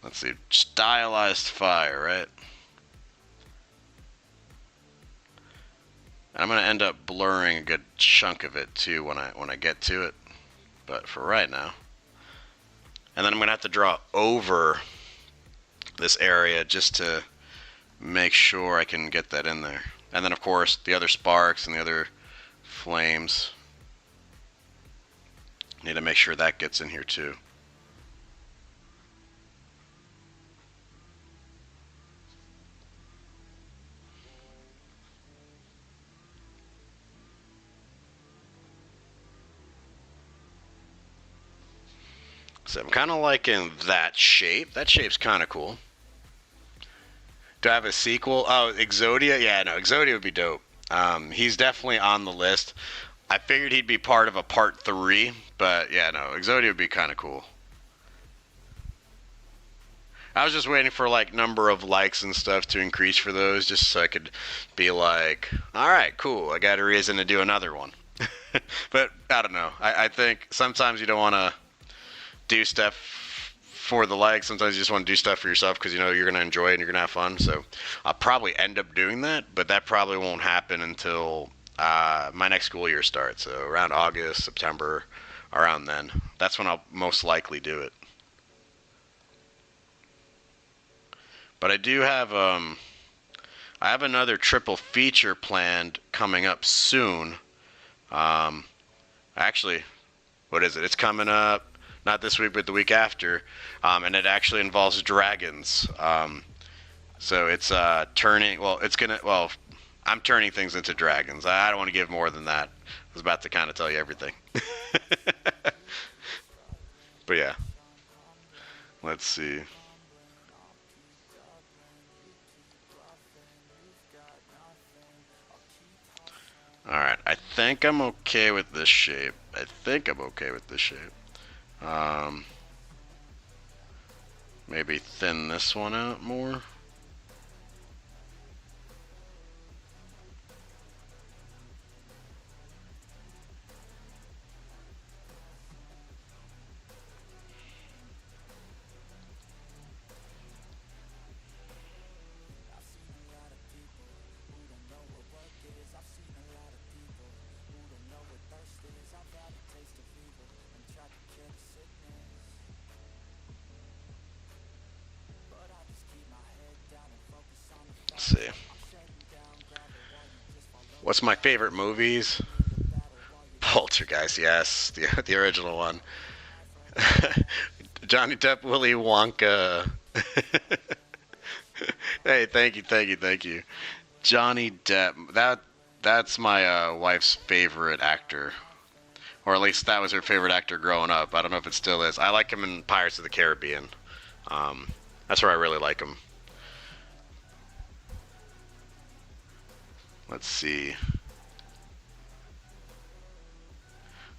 Let's see, stylized fire, right? And I'm gonna end up blurring a good chunk of it too when I get to it. But for right now, and then I'm gonna have to draw over this area just to make sure I can get that in there. And then of course the other sparks and the other flames. Need to make sure that gets in here too. So I'm kind of liking that shape. That shape's kind of cool. Do I have a sequel? Oh, Exodia? Yeah, no, Exodia would be dope. He's definitely on the list. I figured he'd be part of a part 3, but yeah, no, Exodia would be kind of cool. I was just waiting for like number of likes and stuff to increase for those, just so I could be like, all right, cool, I got a reason to do another one. But I don't know. I think sometimes you don't want to do stuff for the likes. Sometimes you just want to do stuff for yourself because you know you're going to enjoy it and you're going to have fun. So I'll probably end up doing that, but that probably won't happen until my next school year starts. So around August, September, around then. That's when I'll most likely do it. But I have another triple feature planned coming up soon. Um, actually, what is it? It's coming up not this week, but the week after, and it actually involves dragons. So it's turning. Well, it's gonna. Well, I'm turning things into dragons. I don't want to give more than that. I was about to kind of tell you everything. But yeah, let's see. All right, I think I'm okay with this shape. I think I'm okay with this shape. Um, Maybe thin this one out more. Let's see. What's my favorite movies? Poltergeist, yes, the original one. Johnny Depp, Willy Wonka. Hey, thank you, thank you, thank you. Johnny Depp. That's my wife's favorite actor, or at least that was her favorite actor growing up. I don't know if it still is. I like him in Pirates of the Caribbean. Um, that's where I really like him. Let's see.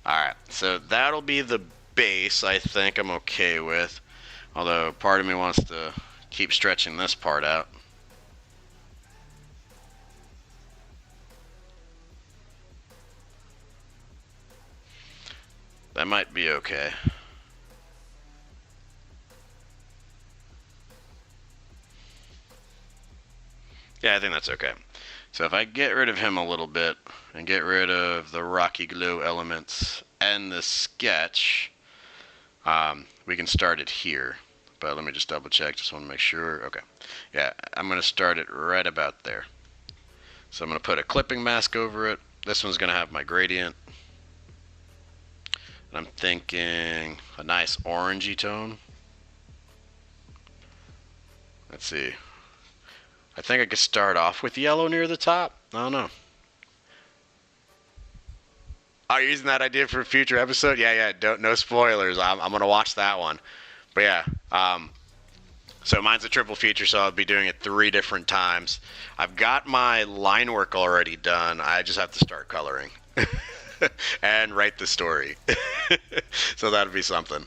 All right, so that'll be the base. I think I'm okay with. Although part of me wants to keep stretching this part out. That might be okay. Yeah, I think that's okay. So if I get rid of him a little bit and get rid of the rocky glue elements and the sketch, we can start it here. But let me just double check, just want to make sure. Okay. Yeah, I'm going to start it right about there. So I'm going to put a clipping mask over it. This one's going to have my gradient. And I'm thinking a nice orangey tone. Let's see. I think I could start off with yellow near the top. I don't know. Are you using that idea for a future episode? Yeah, yeah. Don't no spoilers. I'm gonna watch that one. But yeah, so mine's a triple feature, so I'll be doing it 3 different times. I've got my line work already done. I just have to start coloring and write the story. So that'll be something.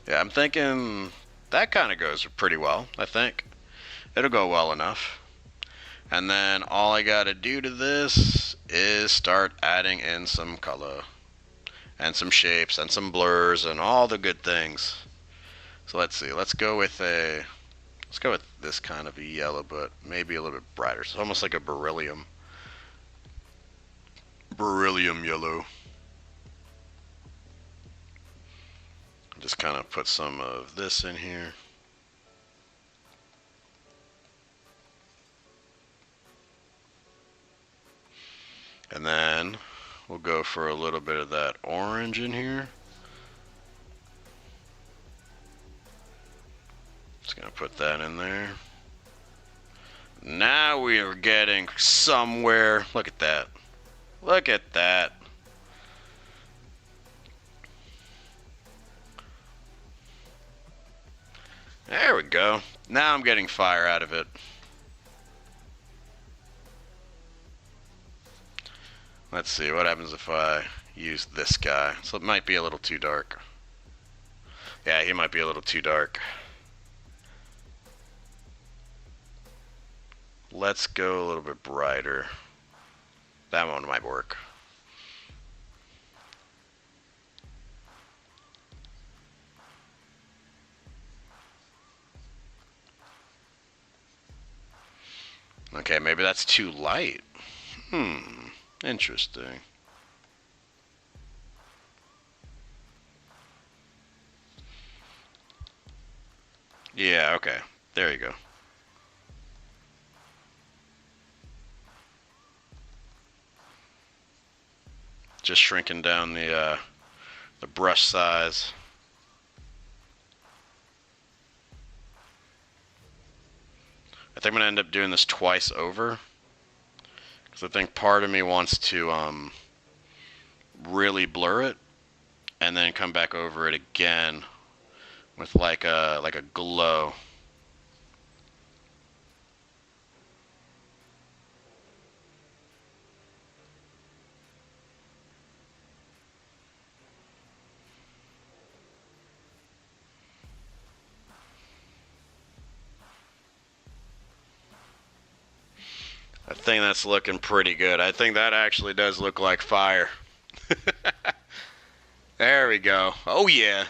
Yeah, I'm thinking that kind of goes pretty well. I think it'll go well enough. And then all I gotta do to this is start adding in some color and some shapes and some blurs and all the good things. So let's see. Let's go with this kind of a yellow, but maybe a little bit brighter. So almost like a beryllium yellow. Just kind of put some of this in here. And then we'll go for a little bit of that orange in here. Just gonna put that in there. Now we are getting somewhere. Look at that. Look at that. There we go. Now I'm getting fire out of it. Let's see, what happens if I use this guy? So it might be a little too dark. Yeah, he might be a little too dark. Let's go a little bit brighter. That one might work. Okay, maybe that's too light. Interesting. Yeah, okay. There you go. Just shrinking down the brush size. I think I'm gonna end up doing this twice over, because I think part of me wants to really blur it and then come back over it again with like a glow. I think that's looking pretty good. I think that actually does look like fire. There we go. Oh yeah.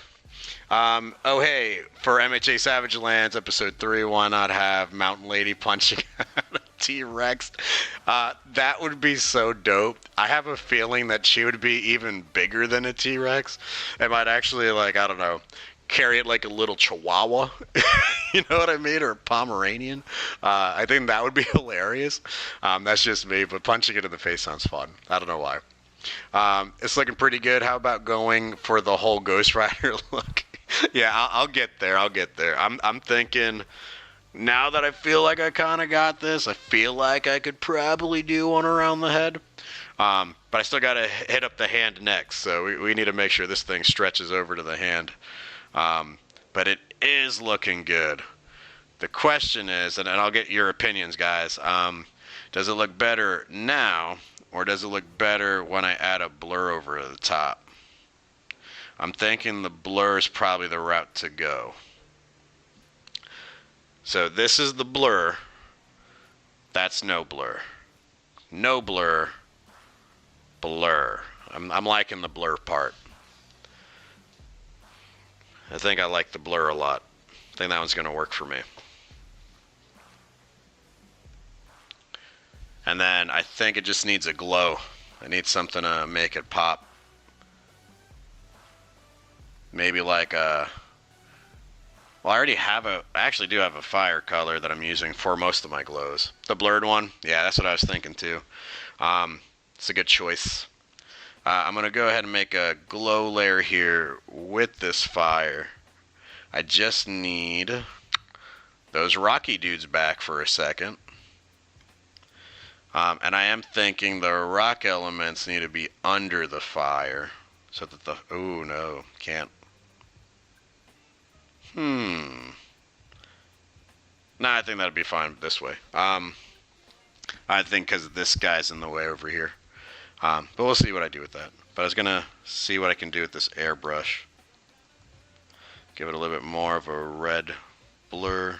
Oh hey, for MHA Savage Lands episode 3, why not have Mountain Lady punching out a T-Rex? That would be so dope. I have a feeling that she would be even bigger than a T-Rex. It might actually, like, I don't know, carry it like a little Chihuahua. You know what I mean? Or a Pomeranian. I think that would be hilarious. That's just me, but punching it in the face sounds fun. I don't know why. It's looking pretty good. How about going for the whole Ghost Rider look? Yeah, I'll get there. I'll get there. I'm thinking, now that I feel like I kind of got this, I feel like I could probably do one around the head. But I still got to hit up the hand next, so we need to make sure this thing stretches over to the hand. But it is looking good. The question is, and I'll get your opinions, guys, does it look better now, or does it look better when I add a blur over the top? I'm thinking the blur is probably the route to go. So this is the blur. That's no blur. No blur. Blur. I'm liking the blur part. I think I like the blur a lot. I think that one's going to work for me. And then I think it just needs a glow. I need something to make it pop. Maybe like a... Well, I actually do have a fire color that I'm using for most of my glows. The blurred one? Yeah, that's what I was thinking too. It's a good choice. I'm going to go ahead and make a glow layer here with this fire. I just need those rocky dudes back for a second. And I am thinking the rock elements need to be under the fire. So that the... Oh, no. Can't. No, I think that'd be fine this way. I think because this guy's in the way over here. But we'll see what I do with that. But I was going to see what I can do with this airbrush. Give it a little bit more of a red blur.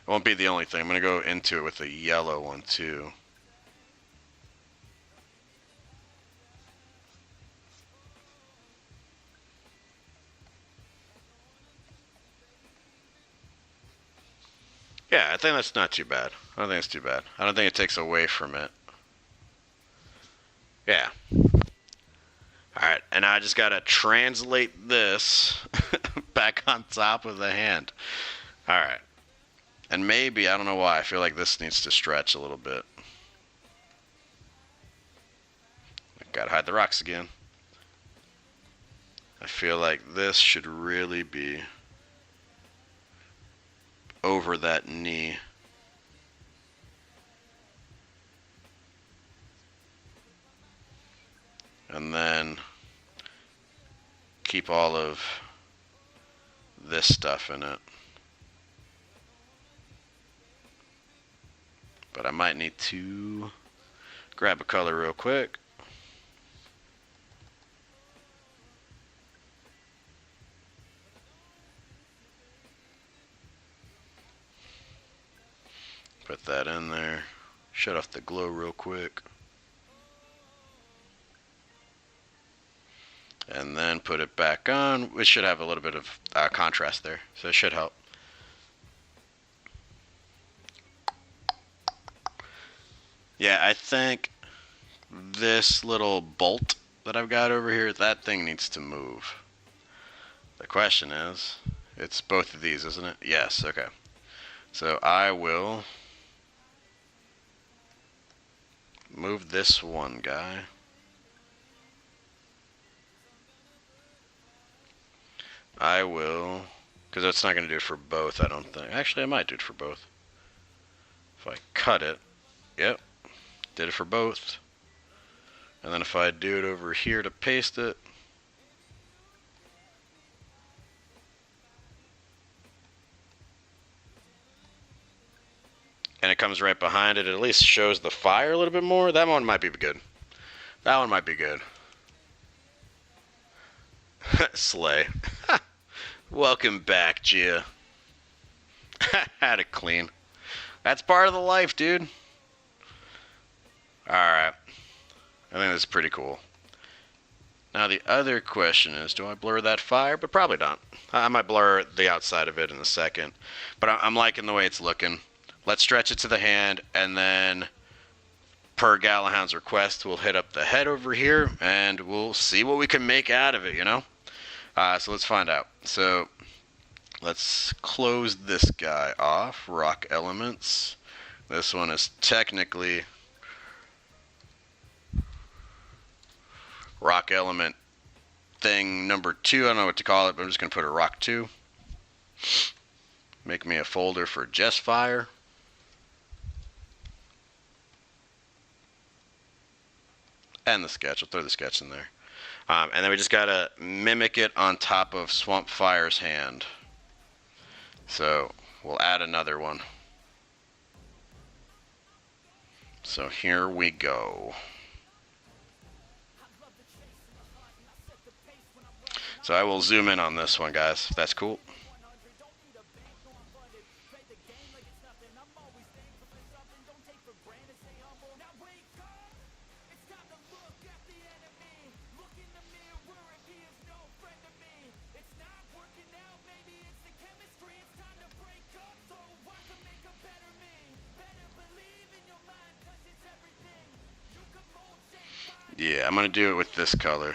It won't be the only thing. I'm going to go into it with a yellow one too. Yeah, I think that's not too bad. I don't think it's too bad. I don't think it takes away from it. Yeah. Alright, and now I just gotta translate this back on top of the hand. Alright. And maybe, I don't know why, I feel like this needs to stretch a little bit. Gotta hide the rocks again. I feel like this should really be over that knee. And then keep all of this stuff in it. But I might need to grab a color real quick. Put that in there. Shut off the glow real quick. And then put it back on. We should have a little bit of contrast there, so it should help. Yeah, I think this little bolt that I've got over here, that thing needs to move. The question is, it's both of these, isn't it? Yes, okay. So I will move this one guy. I will, because that's not going to do it for both, I don't think. Actually, I might do it for both. If I cut it, yep, did it for both. And then if I do it over here to paste it, and it comes right behind it, it at least shows the fire a little bit more. That one might be good. That one might be good. Slay. Welcome back, Gia. Had it clean. That's part of the life, dude. Alright. I think that's pretty cool. Now the other question is, do I blur that fire? But probably not. I might blur the outside of it in a second. But I'm liking the way it's looking. Let's stretch it to the hand, and then per Galahound's request, we'll hit up the head over here, and we'll see what we can make out of it, you know? So let's find out. So let's close this guy off. Rock elements. This one is technically rock element thing number 2. I don't know what to call it, but I'm just going to put a rock 2. Make me a folder for just fire. And the sketch. I'll throw the sketch in there. And then we just gotta mimic it on top of Swampfire's hand. So we'll add another one. So here we go. So I will zoom in on this one, guys. If that's cool. Yeah, I'm going to do it with this color.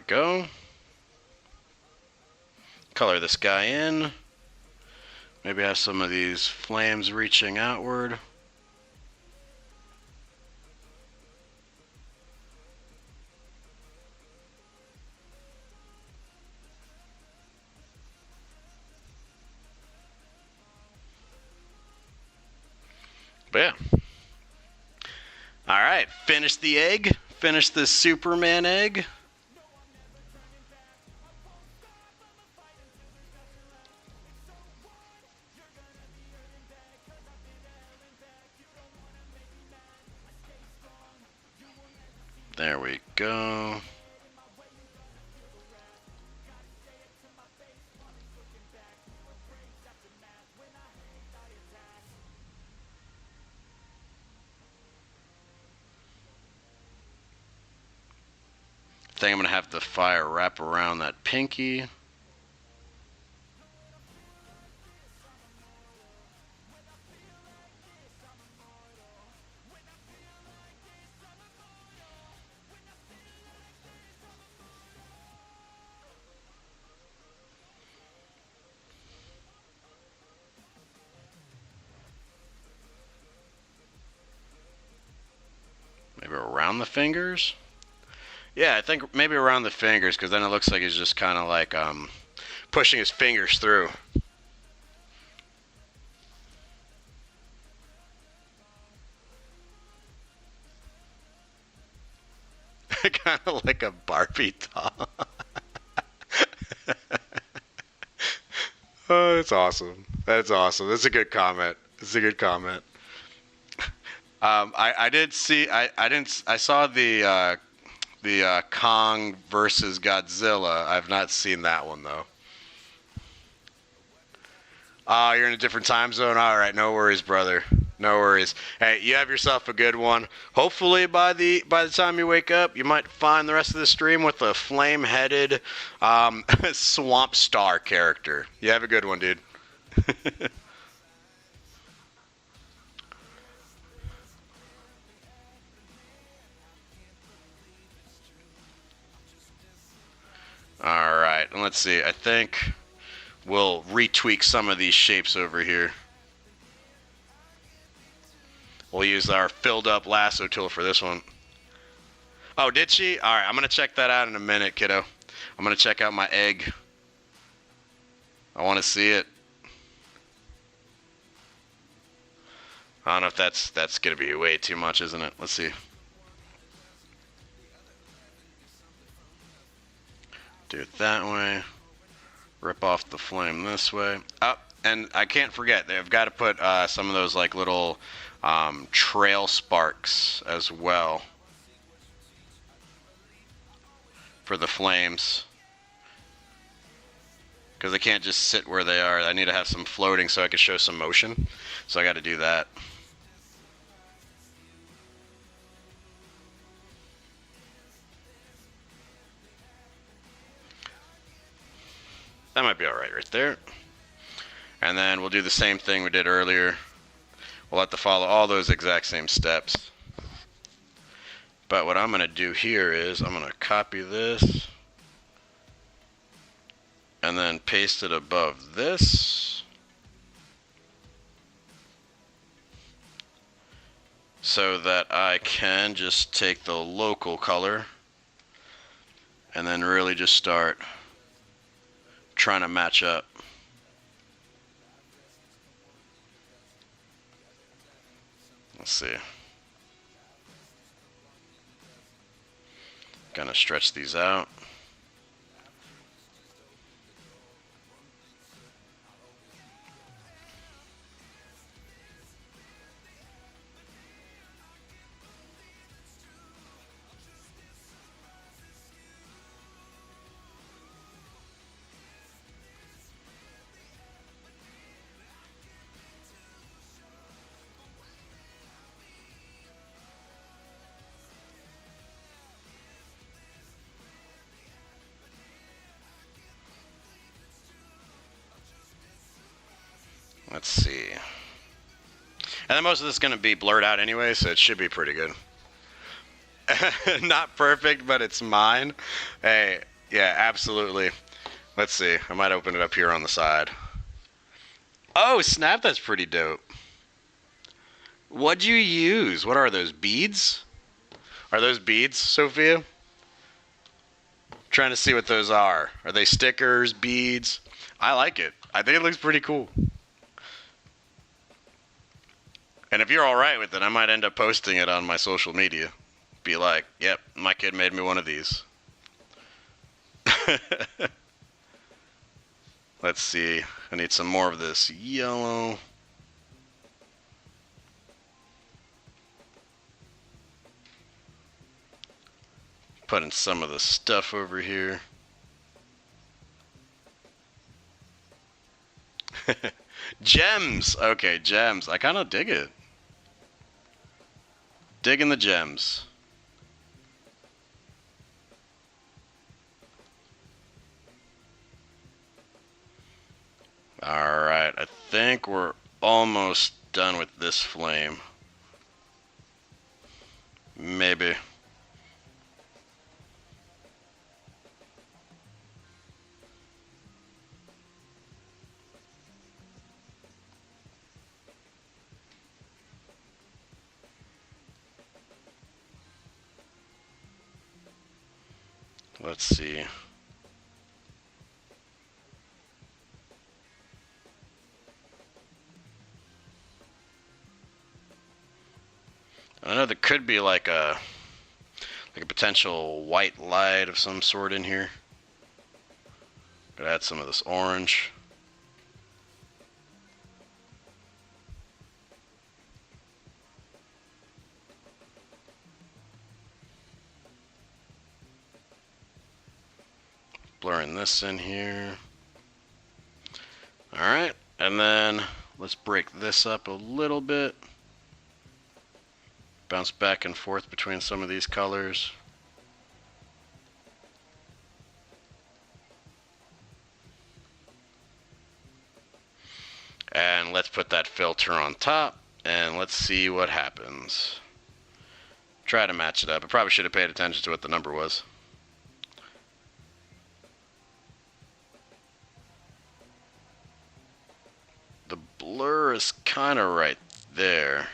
go. Color this guy in. Maybe have some of these flames reaching outward. But yeah. Alright, finish the egg. Finish the Superman egg. There we go. I think I'm going to have the fire wrap around that pinky. Maybe around the fingers? Yeah, I think maybe around the fingers, because then it looks like he's just kind of like pushing his fingers through. Kind of like a Barbie doll. Oh, that's awesome. That's awesome. That's a good comment. That's a good comment. I did see. I saw the Kong versus Godzilla. I've not seen that one though. Oh, you're in a different time zone. All right, no worries, brother. No worries. Hey, you have yourself a good one. Hopefully, by the time you wake up, you might find the rest of the stream with a flame-headed Swampstar character. You have a good one, dude. All right, and let's see. I think we'll retweak some of these shapes over here. We'll use our filled up lasso tool for this one. Oh, did she? All right, I'm going to check that out in a minute, kiddo. I'm going to check out my egg. I want to see it. I don't know if that's going to be way too much, isn't it? Let's see. Do it that way. Rip off the flame this way. Oh, and I can't forget, they've got to put some of those like little trail sparks as well for the flames. Because they can't just sit where they are. I need to have some floating so I can show some motion. So I got to do that. That might be alright right there. And then we'll do the same thing we did earlier. We'll have to follow all those exact same steps. But what I'm going to do here is I'm going to copy this and then paste it above this. So that I can just take the local color and then really just start trying to match up. Let's see. Gonna stretch these out. Let's see. And then most of this is going to be blurred out anyway, so it should be pretty good. Not perfect, but it's mine. Hey, Yeah, absolutely. Let's see. I might open it up here on the side. Oh, snap, that's pretty dope. What'd you use? What are those, beads? Are those beads, Sophia? Trying to see what those are. Are they stickers, beads? I like it. I think it looks pretty cool. And if you're alright with it, I might end up posting it on my social media. Be like, yep, my kid made me one of these. Let's see. I need some more of this yellow. Putting some of the stuff over here. Gems! Okay, gems. I kind of dig it. Digging the gems. Alright, I think we're almost done with this flame. Maybe. Let's see. I know there could be like a potential white light of some sort in here. Could add some of this orange. Blurring this in here. Alright, and then let's break this up a little bit. Bounce back and forth between some of these colors. And let's put that filter on top, and let's see what happens. Try to match it up. I probably should have paid attention to what the number was. The blur is kind of right there.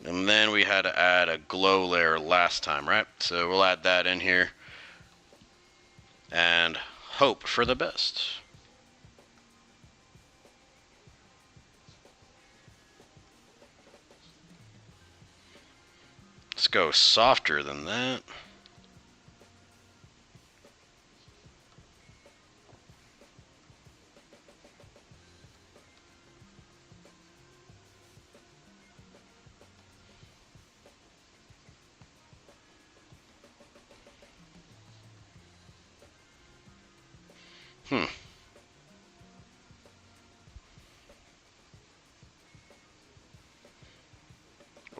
And then we had to add a glow layer last time, right? So we'll add that in here. And hope for the best. Let's go softer than that.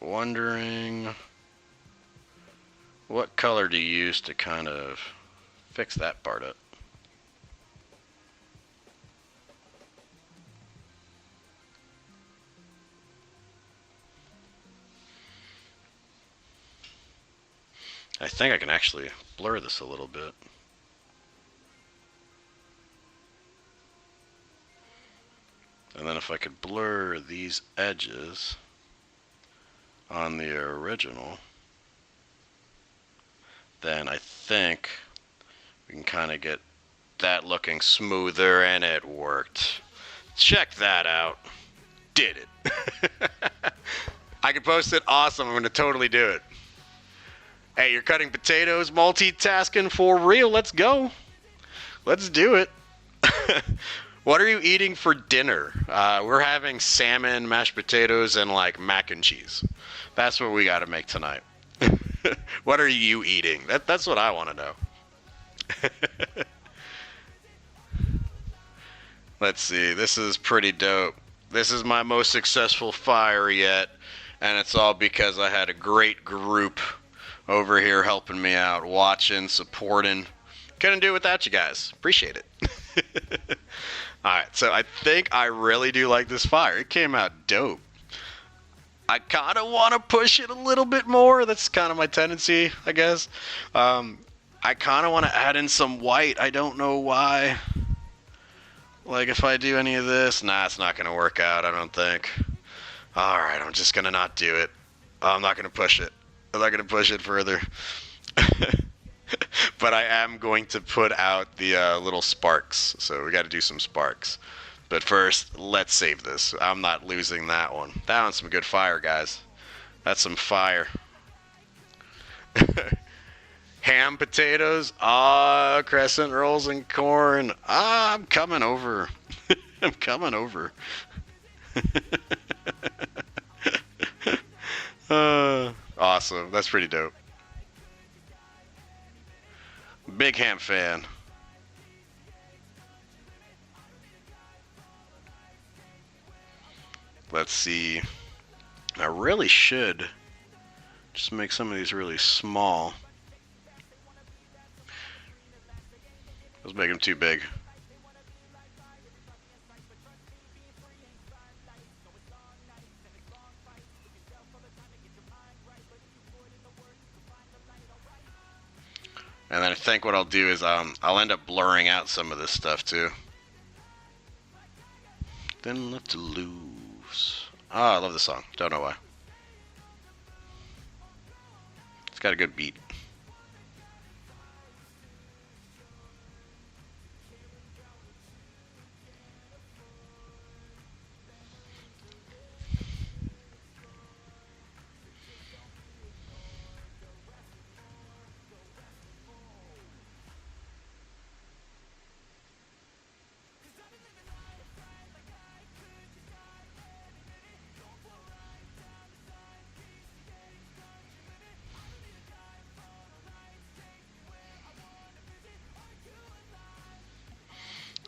Wondering what color to use to kind of fix that part up. I think I can actually blur this a little bit. And then if I could blur these edges on the original, then I think we can kind of get that looking smoother, and it worked. Check that out. Did it. I can post it. Awesome. I'm going to totally do it. Hey, you're cutting potatoes, multitasking for real. Let's go. Let's do it. What are you eating for dinner? We're having salmon, mashed potatoes, and like mac and cheese. That's what we got to make tonight. What are you eating? That's what I want to know. Let's see. This is pretty dope. This is my most successful fire yet, and it's all because I had a great group over here helping me out, watching, supporting. Couldn't do it without you guys. Appreciate it. Alright, so I think I really do like this fire. It came out dope. I kind of want to push it a little bit more. That's kind of my tendency, I guess. I kind of want to add in some white. I don't know why. Like, if I do any of this, nah, it's not going to work out, I don't think. Alright, I'm just going to not do it. I'm not going to push it. I'm not going to push it further. But I am going to put out the little sparks. So we got to do some sparks. But first, let's save this. I'm not losing that one. That one's some good fire, guys. That's some fire. Ham potatoes. Crescent rolls and corn. I'm coming over. I'm coming over. Awesome. That's pretty dope. Big ham fan. Let's see. I really should just make some of these really small. Let's make them too big. And then I think what I'll do is I'll end up blurring out some of this stuff too. Then let to lose. Oh, I love this song. Don't know why. It's got a good beat.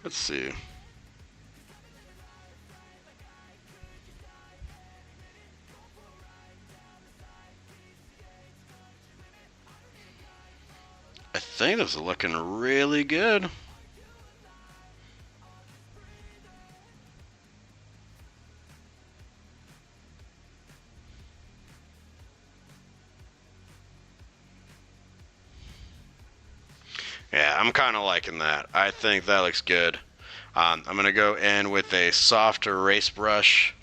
Let's see. I think this is looking really good. Yeah, I'm kind of liking that. I think that looks good. I'm going to go in with a soft erase brush,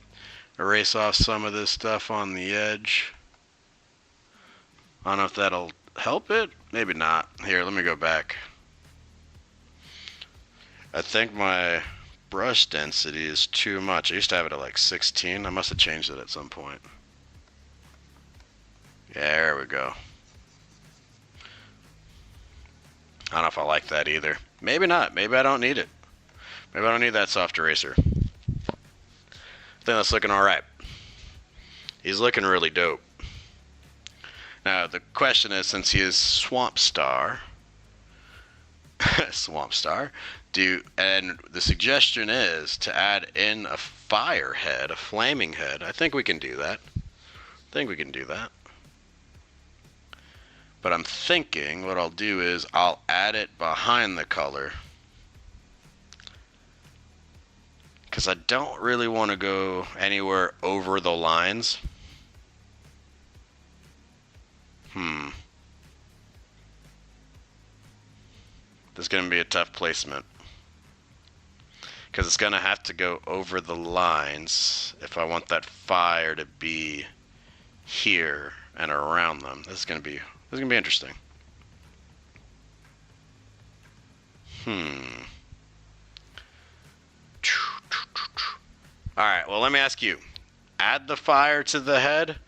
erase off some of this stuff on the edge. I don't know if that'll help it. Maybe not. Here, let me go back. I think my brush density is too much. I used to have it at like 16. I must have changed it at some point. Yeah, there we go. I don't know if I like that either. Maybe not. Maybe I don't need it. Maybe I don't need that soft eraser. I think that's looking alright. He's looking really dope. Now, the question is, since he is Swampstar, and the suggestion is to add in a fire head, a flaming head. I think we can do that. But I'm thinking what I'll do is I'll add it behind the color. Because I don't really want to go anywhere over the lines. This is going to be a tough placement. Because it's going to have to go over the lines if I want that fire to be here and around them. This is going to be interesting. Alright, well, let me ask you. Add the fire to the head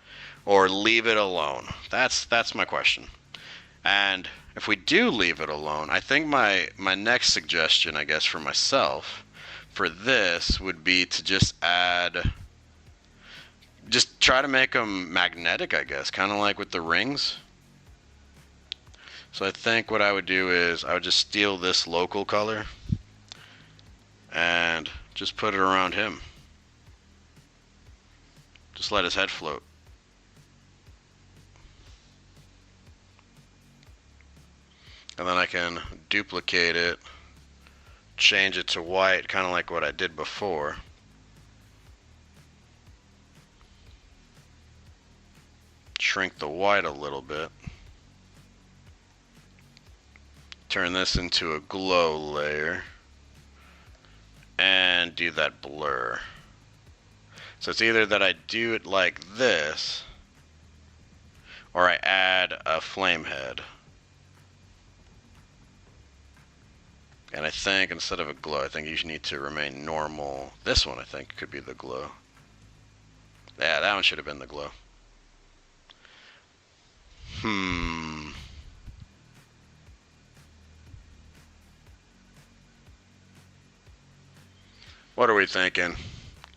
or leave it alone? That's my question. And if we do leave it alone, I think my next suggestion, I guess, for myself, for this would be to just try to make them magnetic, I guess, kind of like with the rings. So I think what I would do is I would just steal this local color and just put it around him. Just let his head float. And then I can duplicate it, change it to white, kind of like what I did before. shrink the white a little bit. Turn this into a glow layer. And do that blur. So it's either that I do it like this, or I add a flame head. And I think instead of a glow, I think you need to remain normal. This one I think could be the glow. Yeah, that one should have been the glow. What are we thinking?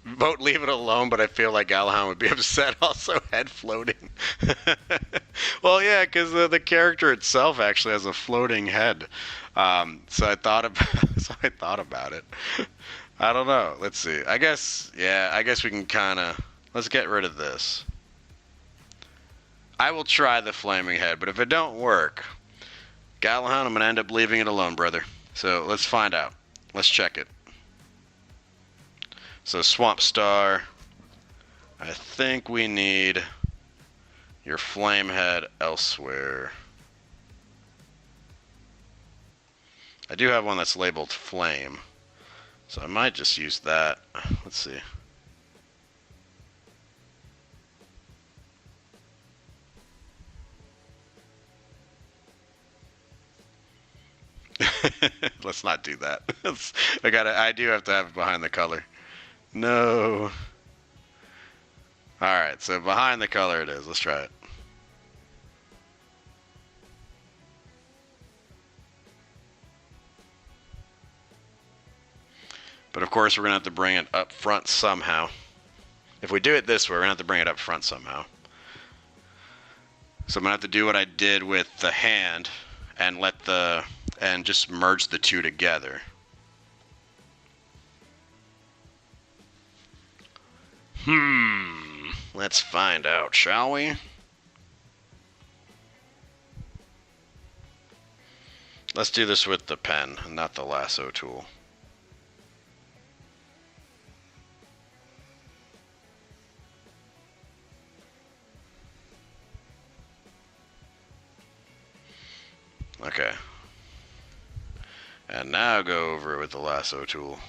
Vote leave it alone, but I feel like Gallahan would be upset. Also, head floating. Well, yeah, because the character itself actually has a floating head. So I thought about it. I don't know. Let's see. I guess we can kind of let's get rid of this. I will try the flaming head, but if it don't work, Gallahan, I'm gonna end up leaving it alone, brother. So let's find out. Let's check it. So Swampstar, I think we need your flame head elsewhere. I do have one that's labeled flame, so I might just use that. Let's see. Let's not do that. I do have to have it behind the color. No. Alright, so behind the color it is. Let's try it. But of course we're going to have to bring it up front somehow. If we do it this way, we're going to have to bring it up front somehow. So I'm going to have to do what I did with the hand and and just merge the two together. Let's find out, shall we? Let's do this with the pen and not the lasso tool. Okay. And now go over it with the lasso tool.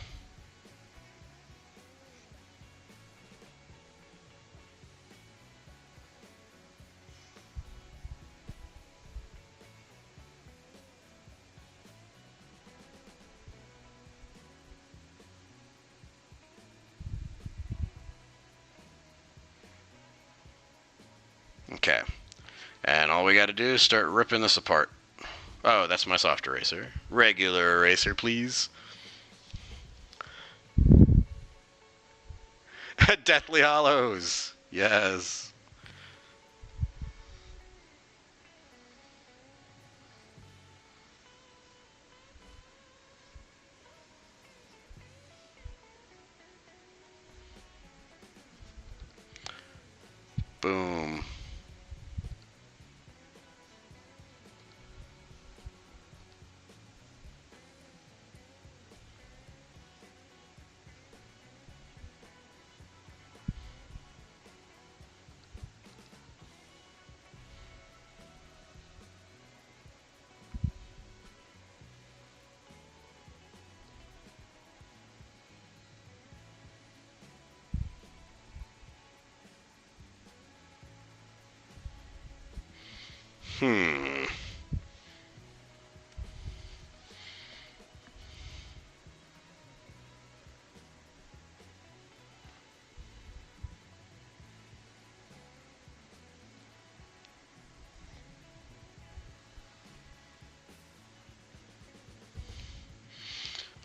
Okay. And all we got to do is start ripping this apart. Oh, that's my soft eraser. Regular eraser, please. Deathly Hollows. Yes. Boom.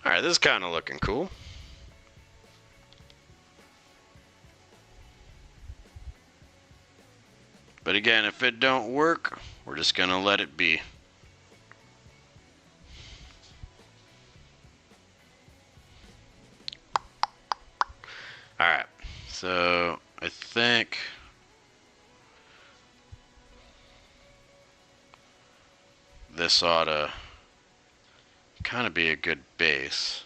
Alright, this is kind of looking cool. But again, if it don't work, we're just going to let it be. Alright, so I think this ought to kind of be a good base.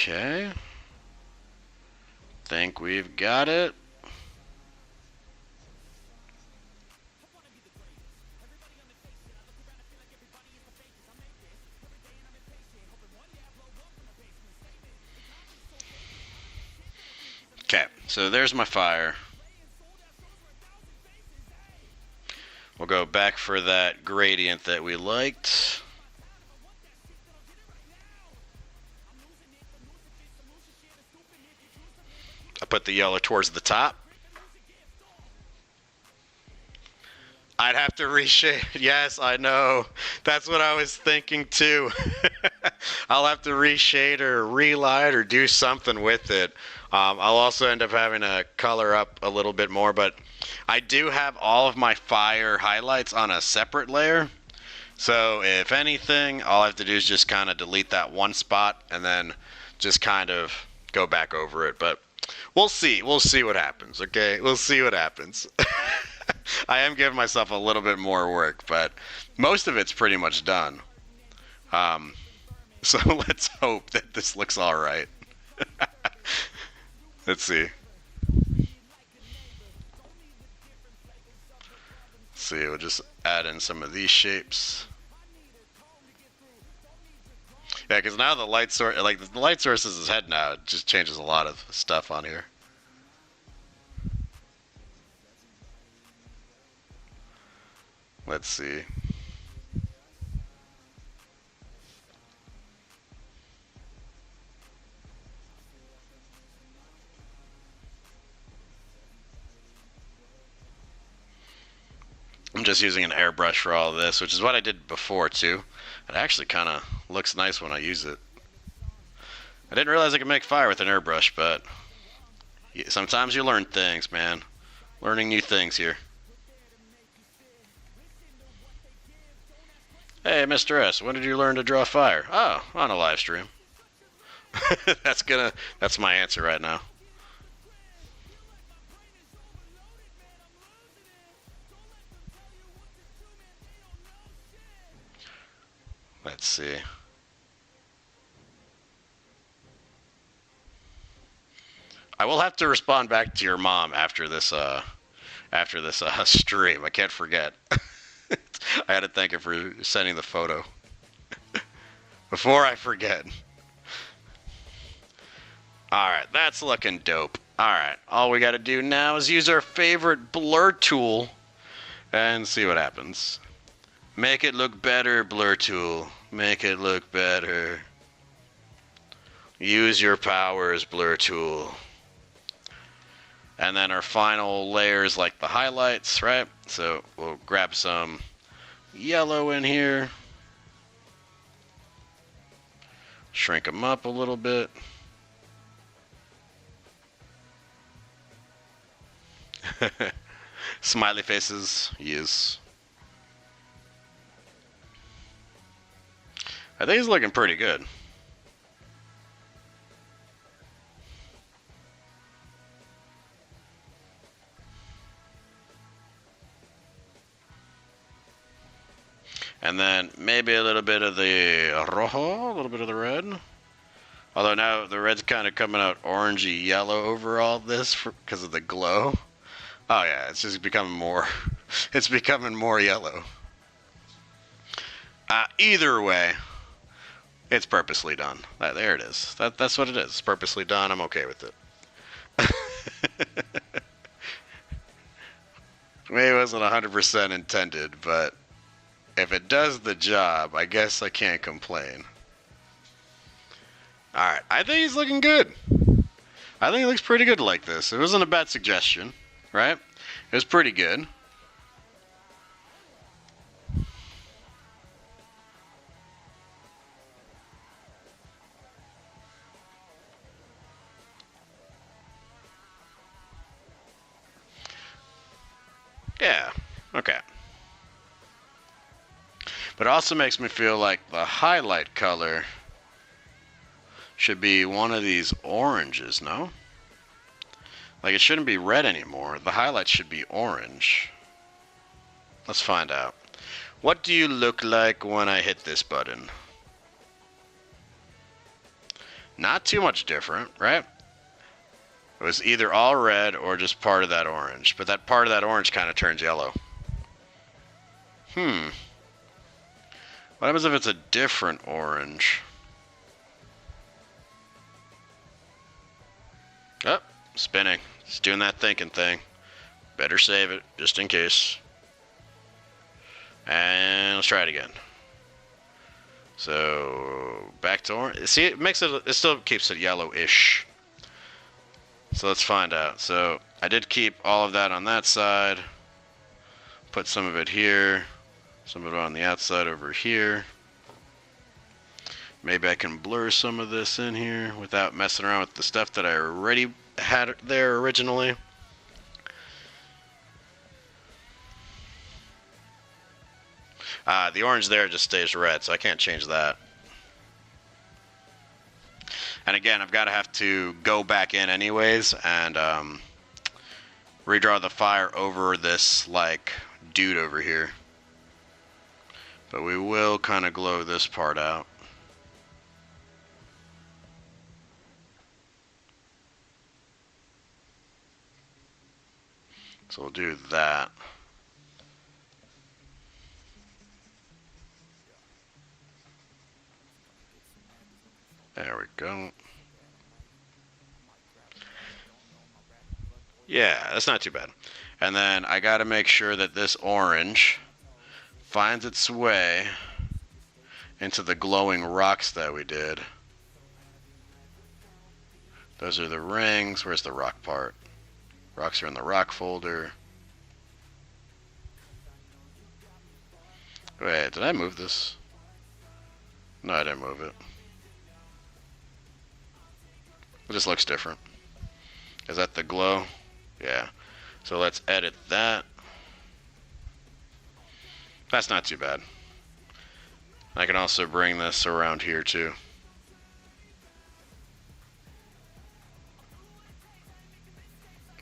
Okay. Think we've got it. Okay, so there's my fire. We'll go back for that gradient that we liked. I put the yellow towards the top. I'd have to reshade. Yes, I know. That's what I was thinking too. I'll have to reshade or relight or do something with it. I'll also end up having to color up a little bit more, but I do have all of my fire highlights on a separate layer. So if anything, all I have to do is just kind of delete that one spot and then just kind of go back over it. But we'll see. We'll see what happens, okay? We'll see what happens. I am giving myself a little bit more work, but most of it's pretty much done. So let's hope that this looks all right. Let's see. We'll just add in some of these shapes. Yeah, because now the light source, like the light source is his head now. It just changes a lot of stuff on here. Let's see. I'm just using an airbrush for all of this, which is what I did before too. It actually kind of looks nice when I use it. I didn't realize I could make fire with an airbrush, but sometimes you learn things, man. Learning new things here. Hey, Mr. S, when did you learn to draw fire? Oh, on a live stream. That's my answer right now. Let's see. I will have to respond back to your mom after this stream. I can't forget. I had to thank her for sending the photo. Before I forget. Alright, that's looking dope. Alright, all we gotta do now is use our favorite blur tool and see what happens. Make it look better, blur tool. Make it look better. Use your powers, blur tool. And then our final layers like the highlights, right? So we'll grab some yellow in here. Shrink them up a little bit. Smiley faces, yes. I think he's looking pretty good. And then maybe a little bit of the rojo, a little bit of the red. Although now the red's kind of coming out orangey yellow over all this because of the glow. Oh yeah, it's just becoming more, it's becoming more yellow. Either way, it's purposely done. There it is. That's what it is. It's purposely done. I'm okay with it. Maybe it wasn't 100% intended, but if it does the job, I guess I can't complain. Alright, I think he's looking good. I think he looks pretty good like this. It wasn't a bad suggestion, right? It was pretty good. Yeah, okay. But it also makes me feel like the highlight color should be one of these oranges, no? Like it shouldn't be red anymore. The highlights should be orange. Let's find out. What do you look like when I hit this button? Not too much different, right? It was either all red or just part of that orange. But that part of that orange kind of turns yellow. What happens if it's a different orange? Oh, spinning. It's doing that thinking thing. Better save it, just in case. And let's try it again. So, back to orange. See, it still keeps it yellowish. So let's find out. So, I did keep all of that on that side. Put some of it here. Some of it on the outside over here. Maybe I can blur some of this in here without messing around with the stuff that I already had there originally. The orange there just stays red, so I can't change that. And again, I've got to have to go back in anyways and redraw the fire over this like dude over here. But we will kind of glow this part out. So we'll do that. There we go. Yeah, that's not too bad. And then I got to make sure that this orange finds its way into the glowing rocks that we did. Those are the rings. Where's the rock part? Rocks are in the rock folder. Wait, did I move this? No, I didn't move it. It just looks different. Is that the glow? Yeah. So let's edit that. That's not too bad. I can also bring this around here too.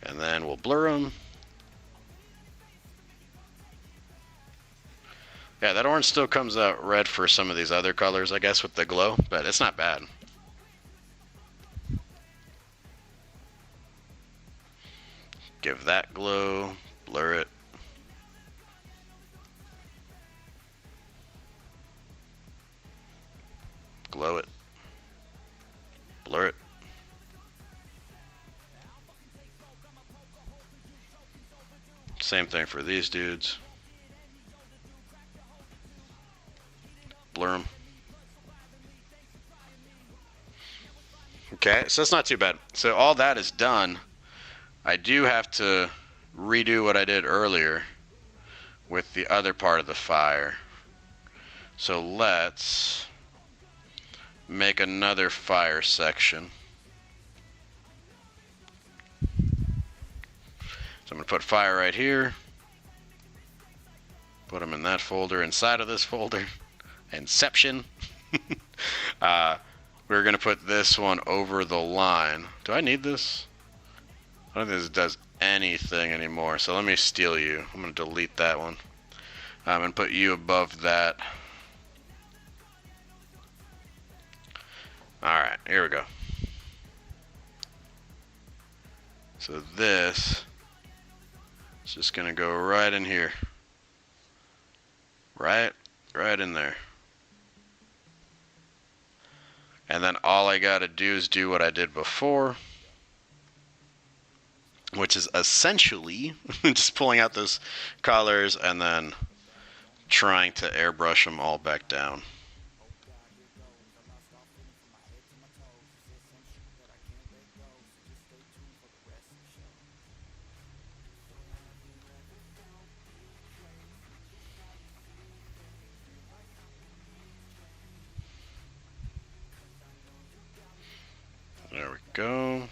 And then we'll blur them. Yeah, that orange still comes out red for some of these other colors, I guess, with the glow, but it's not bad. Give that glow, blur it. Glow it. Blur it. Same thing for these dudes. Blur them. Okay, so that's not too bad. So all that is done. I do have to redo what I did earlier with the other part of the fire. So let's make another fire section. So I'm going to put fire right here. Put them in that folder inside of this folder. Inception. We're going to put this one over the line. Do I need this? I don't think this does anything anymore. So let me steal you. I'm going to delete that one. I'm going to put you above that. Alright, here we go. So this is just going to go right in here. Right in there. And then all I got to do is do what I did before, which is essentially just pulling out those colors and then trying to airbrush them all back down. There we go.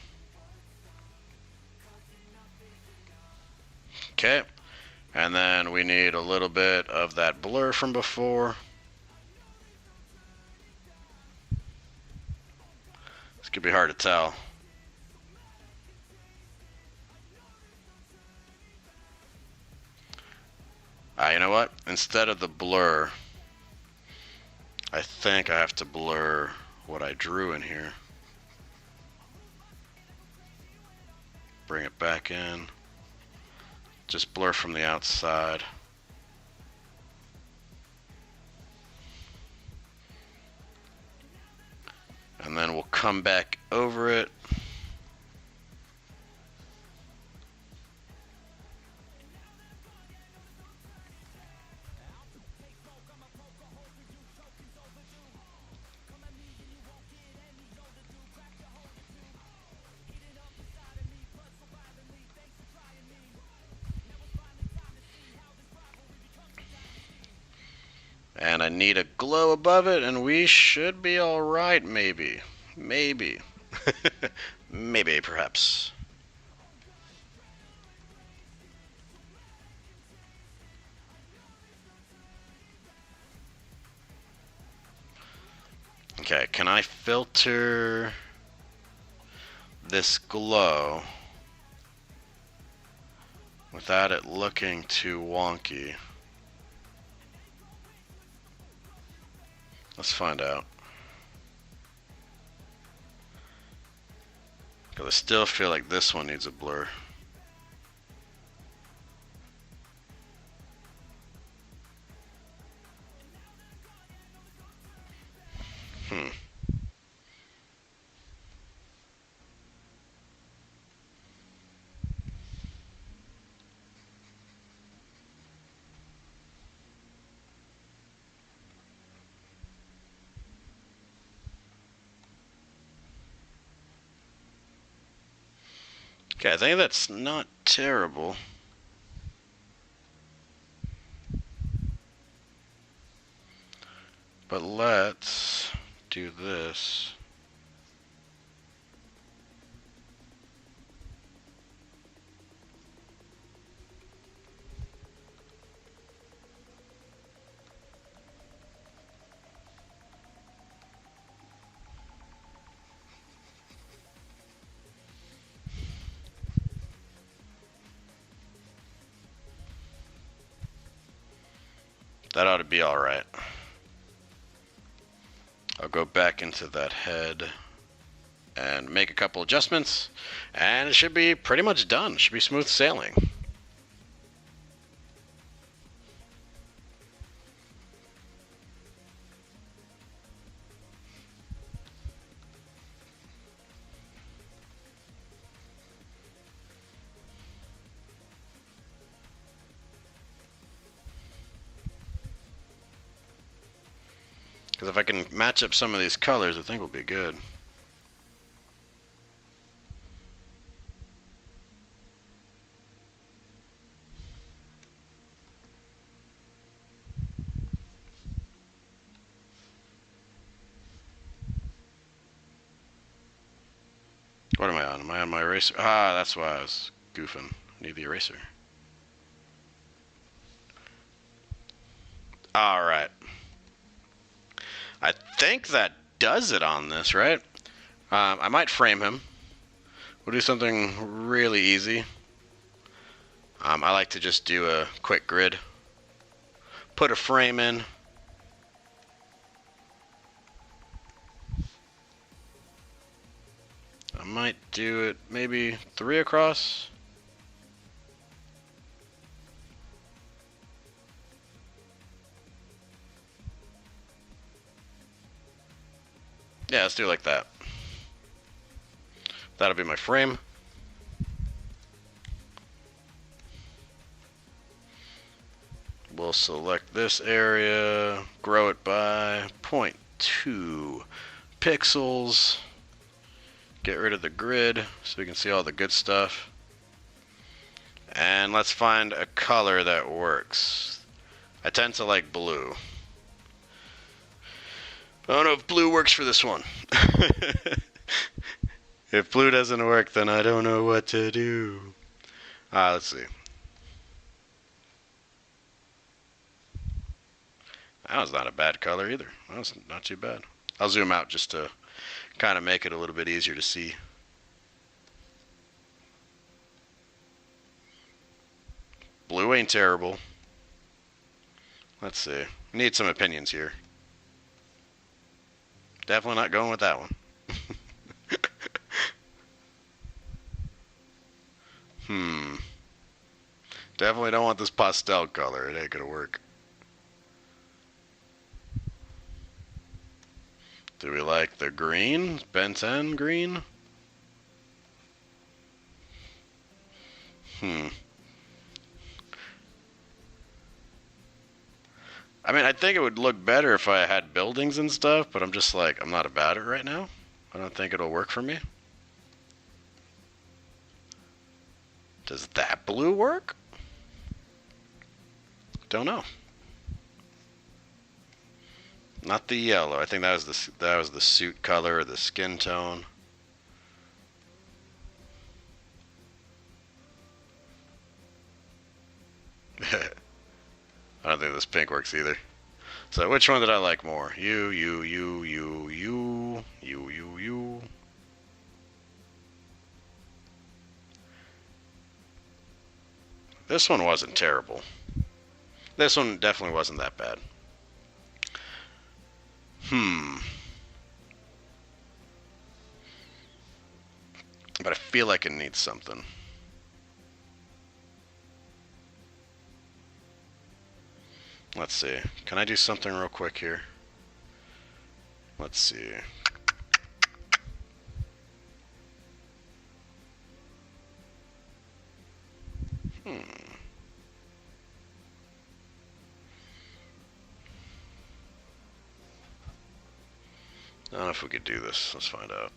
Okay, and then we need a little bit of that blur from before. This could be hard to tell. You know what? Instead of the blur, I think I have to blur what I drew in here. bring it back in. Just blur from the outside. And then we'll come back over it. And I need a glow above it, and we should be alright, maybe. Maybe. Maybe, perhaps. Okay, can I filter this glow without it looking too wonky? Let's find out. Because I still feel like this one needs a blur. Okay, I think that's not terrible. But let's do this. That ought to be alright. I'll go back into that head and make a couple adjustments, and it should be pretty much done. It should be smooth sailing. Because if I can match up some of these colors, I think we'll be good. What am I on? Am I on my eraser? Ah, that's why I was goofing. I need the eraser. Alright. I think that does it on this, right? I might frame him. We'll do something really easy. I like to just do a quick grid. Put a frame in. I might do it maybe 3 across. Yeah, let's do it like that. That'll be my frame. We'll select this area, grow it by 0.2 pixels. Get rid of the grid so we can see all the good stuff. And let's find a color that works. I tend to like blue. I don't know if blue works for this one. If blue doesn't work, then I don't know what to do. Let's see. That was not a bad color either. That was not too bad. I'll zoom out just to kind of make it a little bit easier to see. Blue ain't terrible. Let's see. Need some opinions here. Definitely not going with that one. Hmm. Definitely don't want this pastel color. It ain't gonna work. Do we like the green? Ben 10 green? Hmm. I mean, I think it would look better if I had buildings and stuff, but I'm just like, I'm not about it right now. I don't think it'll work for me. Does that blue work? Don't know. Not the yellow. I think that was the suit color or the skin tone. I don't think this pink works either. So which one did I like more? You. This one wasn't terrible. This one definitely wasn't that bad. Hmm. But I feel like it needs something. Let's see. Can I do something real quick here? Let's see. Hmm. I don't know if we could do this. Let's find out.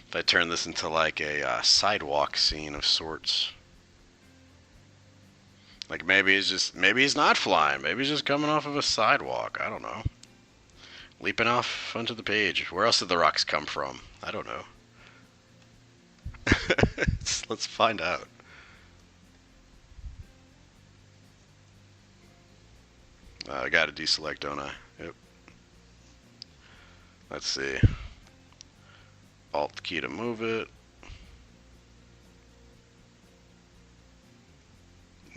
If I turn this into like a sidewalk scene of sorts. Like maybe he's not flying. Maybe he's just coming off of a sidewalk. I don't know. Leaping off onto the page. Where else did the rocks come from? I don't know. Let's find out. I gotta deselect, don't I? Yep. Let's see. Alt key to move it.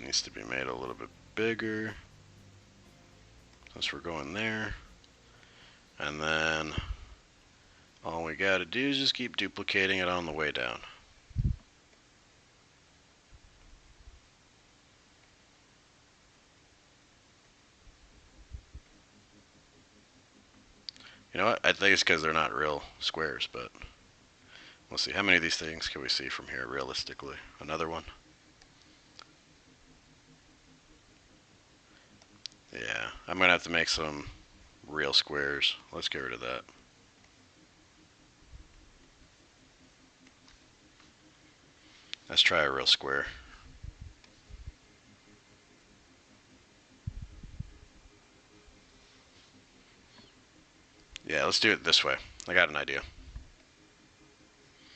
Needs to be made a little bit bigger. Since we're going there. And then all we gotta do is just keep duplicating it on the way down. You know what? I think it's because they're not real squares, but let's see. How many of these things can we see from here realistically? Another one? Yeah, I'm gonna have to make some real squares. Let's get rid of that. Let's try a real square. Yeah, let's do it this way. I got an idea.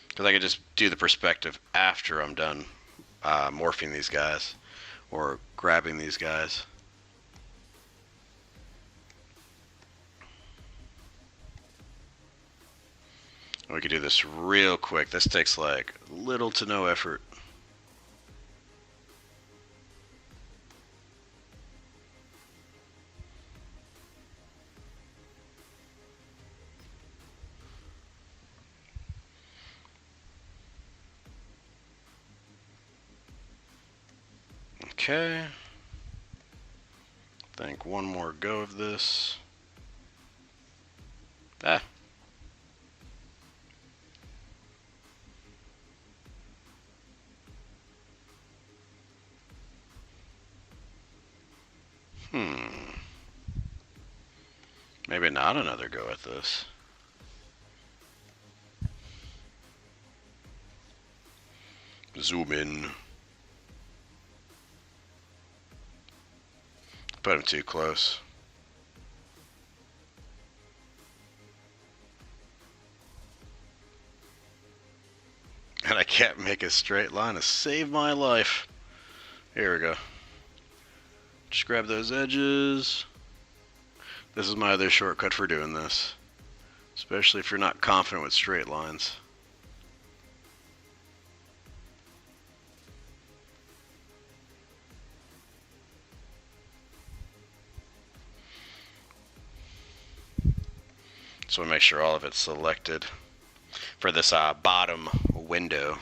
Because I could just do the perspective after I'm done morphing these guys or grabbing these guys. We could do this real quick. This takes like little to no effort. Okay. I think one more go of this. Ah. Maybe not another go at this. Zoom in. Put him too close. And I can't make a straight line to save my life. Here we go. Just grab those edges. This is my other shortcut for doing this, especially if you're not confident with straight lines. So make sure all of it's selected for this bottom window.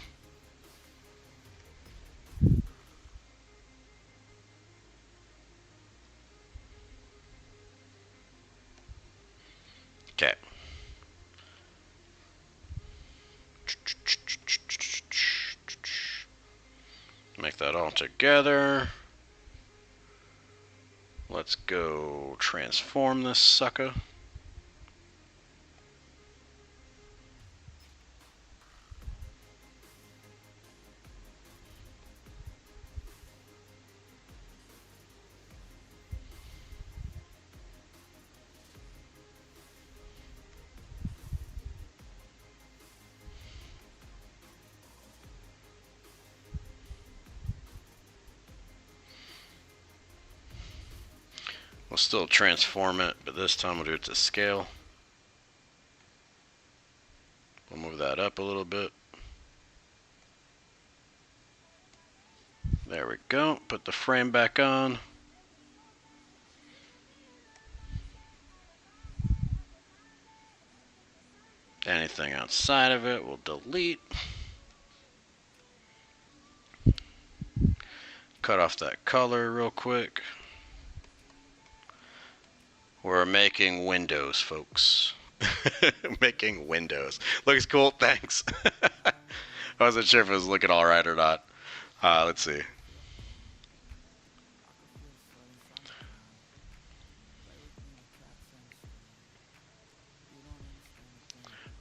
Okay. Make that all together. Let's go transform this sucker. We'll still transform it, but this time we'll do it to scale. We'll move that up a little bit. There we go. Put the frame back on. Anything outside of it we'll delete. Cut off that color real quick. We're making windows, folks. Making windows. Looks cool, thanks. I wasn't sure if it was looking alright or not. Let's see.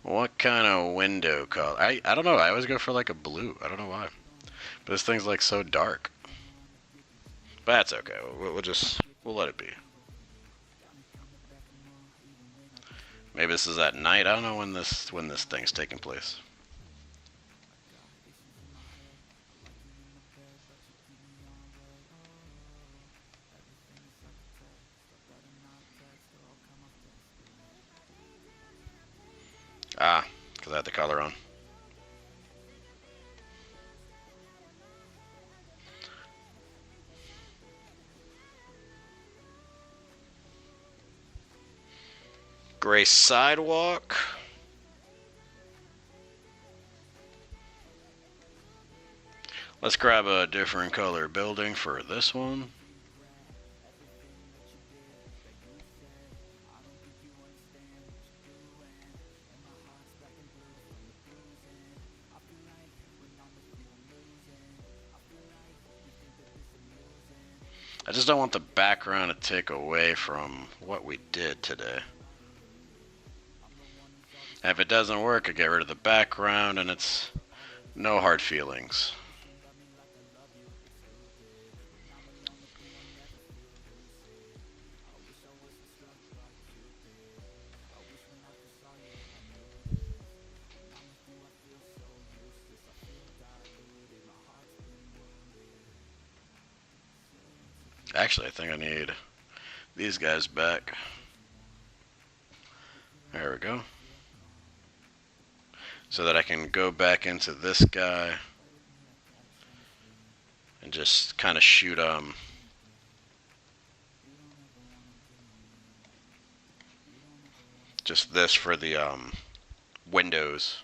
What kind of window color? I don't know. I always go for like a blue. I don't know why. But this thing's like so dark. But that's okay. We'll let it be. Maybe this is at night. I don't know when this thing's taking place. Ah, because I had the color on. Gray sidewalk. Let's grab a different color building for this one. I just don't want the background to take away from what we did today. And if it doesn't work, I get rid of the background and it's no hard feelings. Actually, I think I need these guys back. There we go. So that I can go back into this guy and just kind of shoot just this for the windows.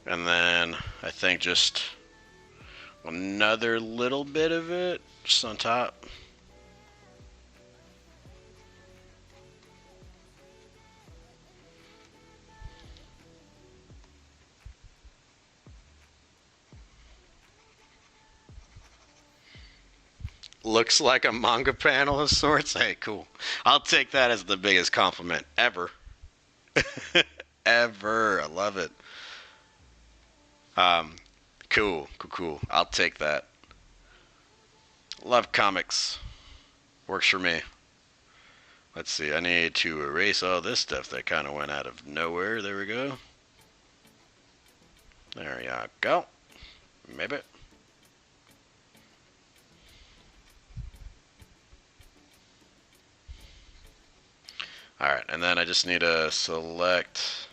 And then I think just another little bit of it just on top. Looks like a manga panel of sorts. Hey, cool. I'll take that as the biggest compliment ever. Ever. I love it. Cool. I'll take that. Love comics. Works for me. Let's see, I need to erase all this stuff that kind of went out of nowhere. There we go. There you go. Maybe. Alright, and then I just need to select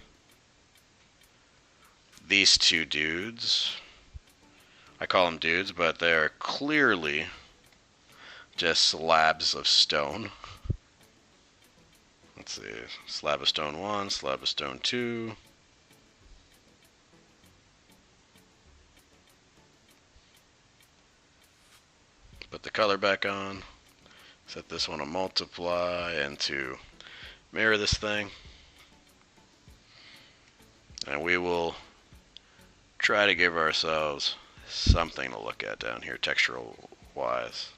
these two dudes. I call them dudes, but they're clearly just slabs of stone. Let's see, slab of stone 1, slab of stone 2. Put the color back on. Set this one to multiply and to mirror this thing. And we will try to give ourselves something to look at down here, textural wise.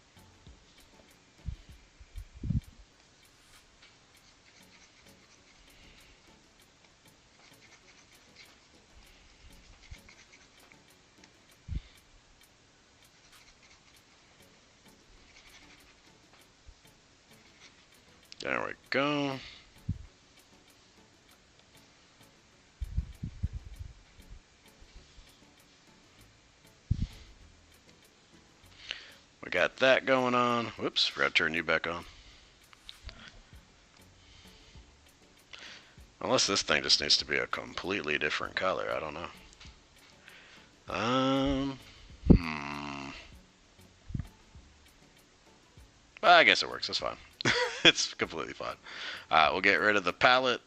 There we go. We got that going on. Whoops, forgot to turn you back on. Unless this thing just needs to be a completely different color, I don't know. Well, I guess it works, that's fine. It's completely fine. We'll get rid of the palette.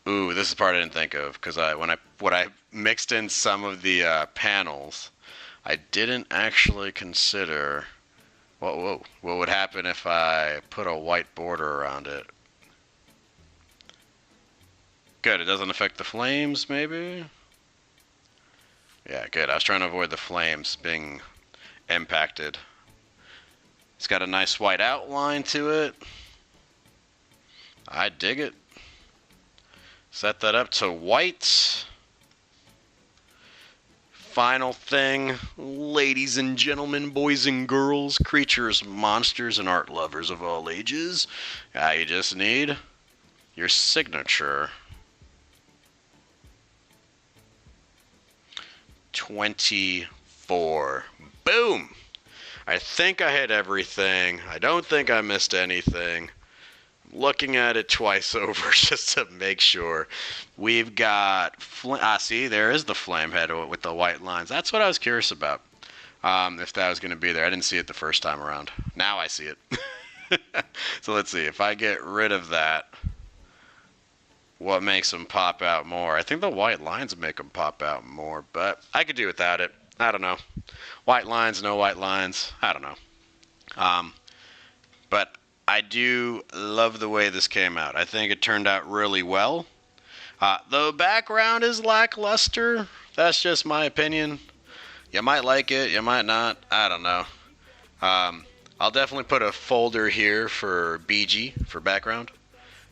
Ooh, this is the part I didn't think of, because when I mixed in some of the panels, I didn't actually consider what would happen if I put a white border around it. Good, it doesn't affect the flames, maybe? Yeah, good. I was trying to avoid the flames being impacted. It's got a nice white outline to it. I dig it. Set that up to white. Final thing, ladies and gentlemen, boys and girls, creatures, monsters, and art lovers of all ages. You just need your signature. 24. Boom! I think I hit everything. I don't think I missed anything. I'm looking at it twice over just to make sure. We've got... see, there is the flame head with the white lines. That's what I was curious about. If that was going to be there. I didn't see it the first time around. Now I see it. So let's see. If I get rid of that, what makes them pop out more? I think the white lines make them pop out more, but I could do without it. I don't know. White lines, no white lines. I don't know. But I do love the way this came out. I think it turned out really well. The background is lackluster. That's just my opinion. You might like it, you might not. I don't know. I'll definitely put a folder here for BG, for background,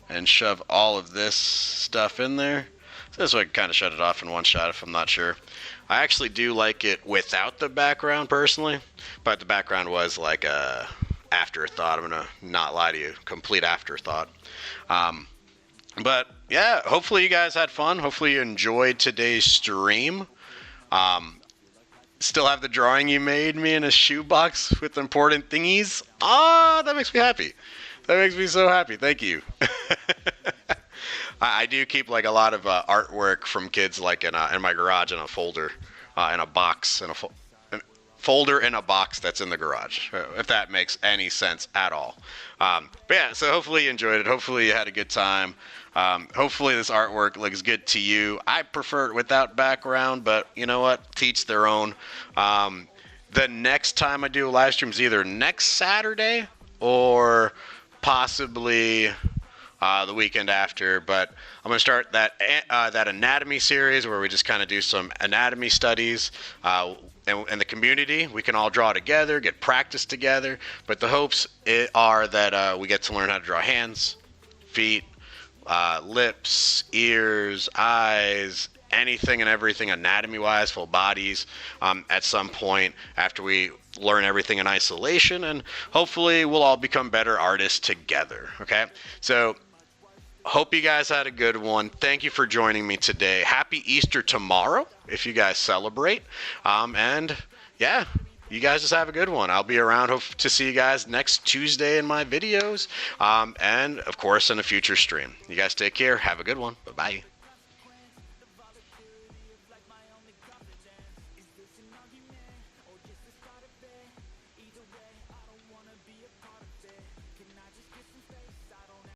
and shove all of this stuff in there. So this way I can kind of shut it off in one shot if I'm not sure. I actually do like it without the background personally, but the background was like a afterthought. I'm gonna not lie to you, complete afterthought. But yeah, hopefully you guys had fun. Hopefully you enjoyed today's stream. Still have the drawing you made me in a shoebox with important thingies. That makes me happy. That makes me so happy. Thank you. I do keep like a lot of artwork from kids like in my garage in a folder, in a box, in a folder in a box that's in the garage, if that makes any sense at all. But yeah, so hopefully you enjoyed it. Hopefully you had a good time. Hopefully this artwork looks good to you. I prefer it without background, but you know what? Teach their own. The next time I do a live stream is either next Saturday or possibly the weekend after, but I'm going to start that anatomy series where we just kind of do some anatomy studies in the community. We can all draw together, get practice together, but the hopes are that we get to learn how to draw hands, feet, lips, ears, eyes, anything and everything anatomy-wise, full bodies, at some point after we learn everything in isolation, and hopefully we'll all become better artists together. Okay, so hope you guys had a good one. Thank you for joining me today. Happy Easter tomorrow if you guys celebrate. And yeah, you guys just have a good one. I'll be around. Hope to see you guys next Tuesday in my videos, and of course in a future stream. You guys take care. Have a good one. Bye-bye.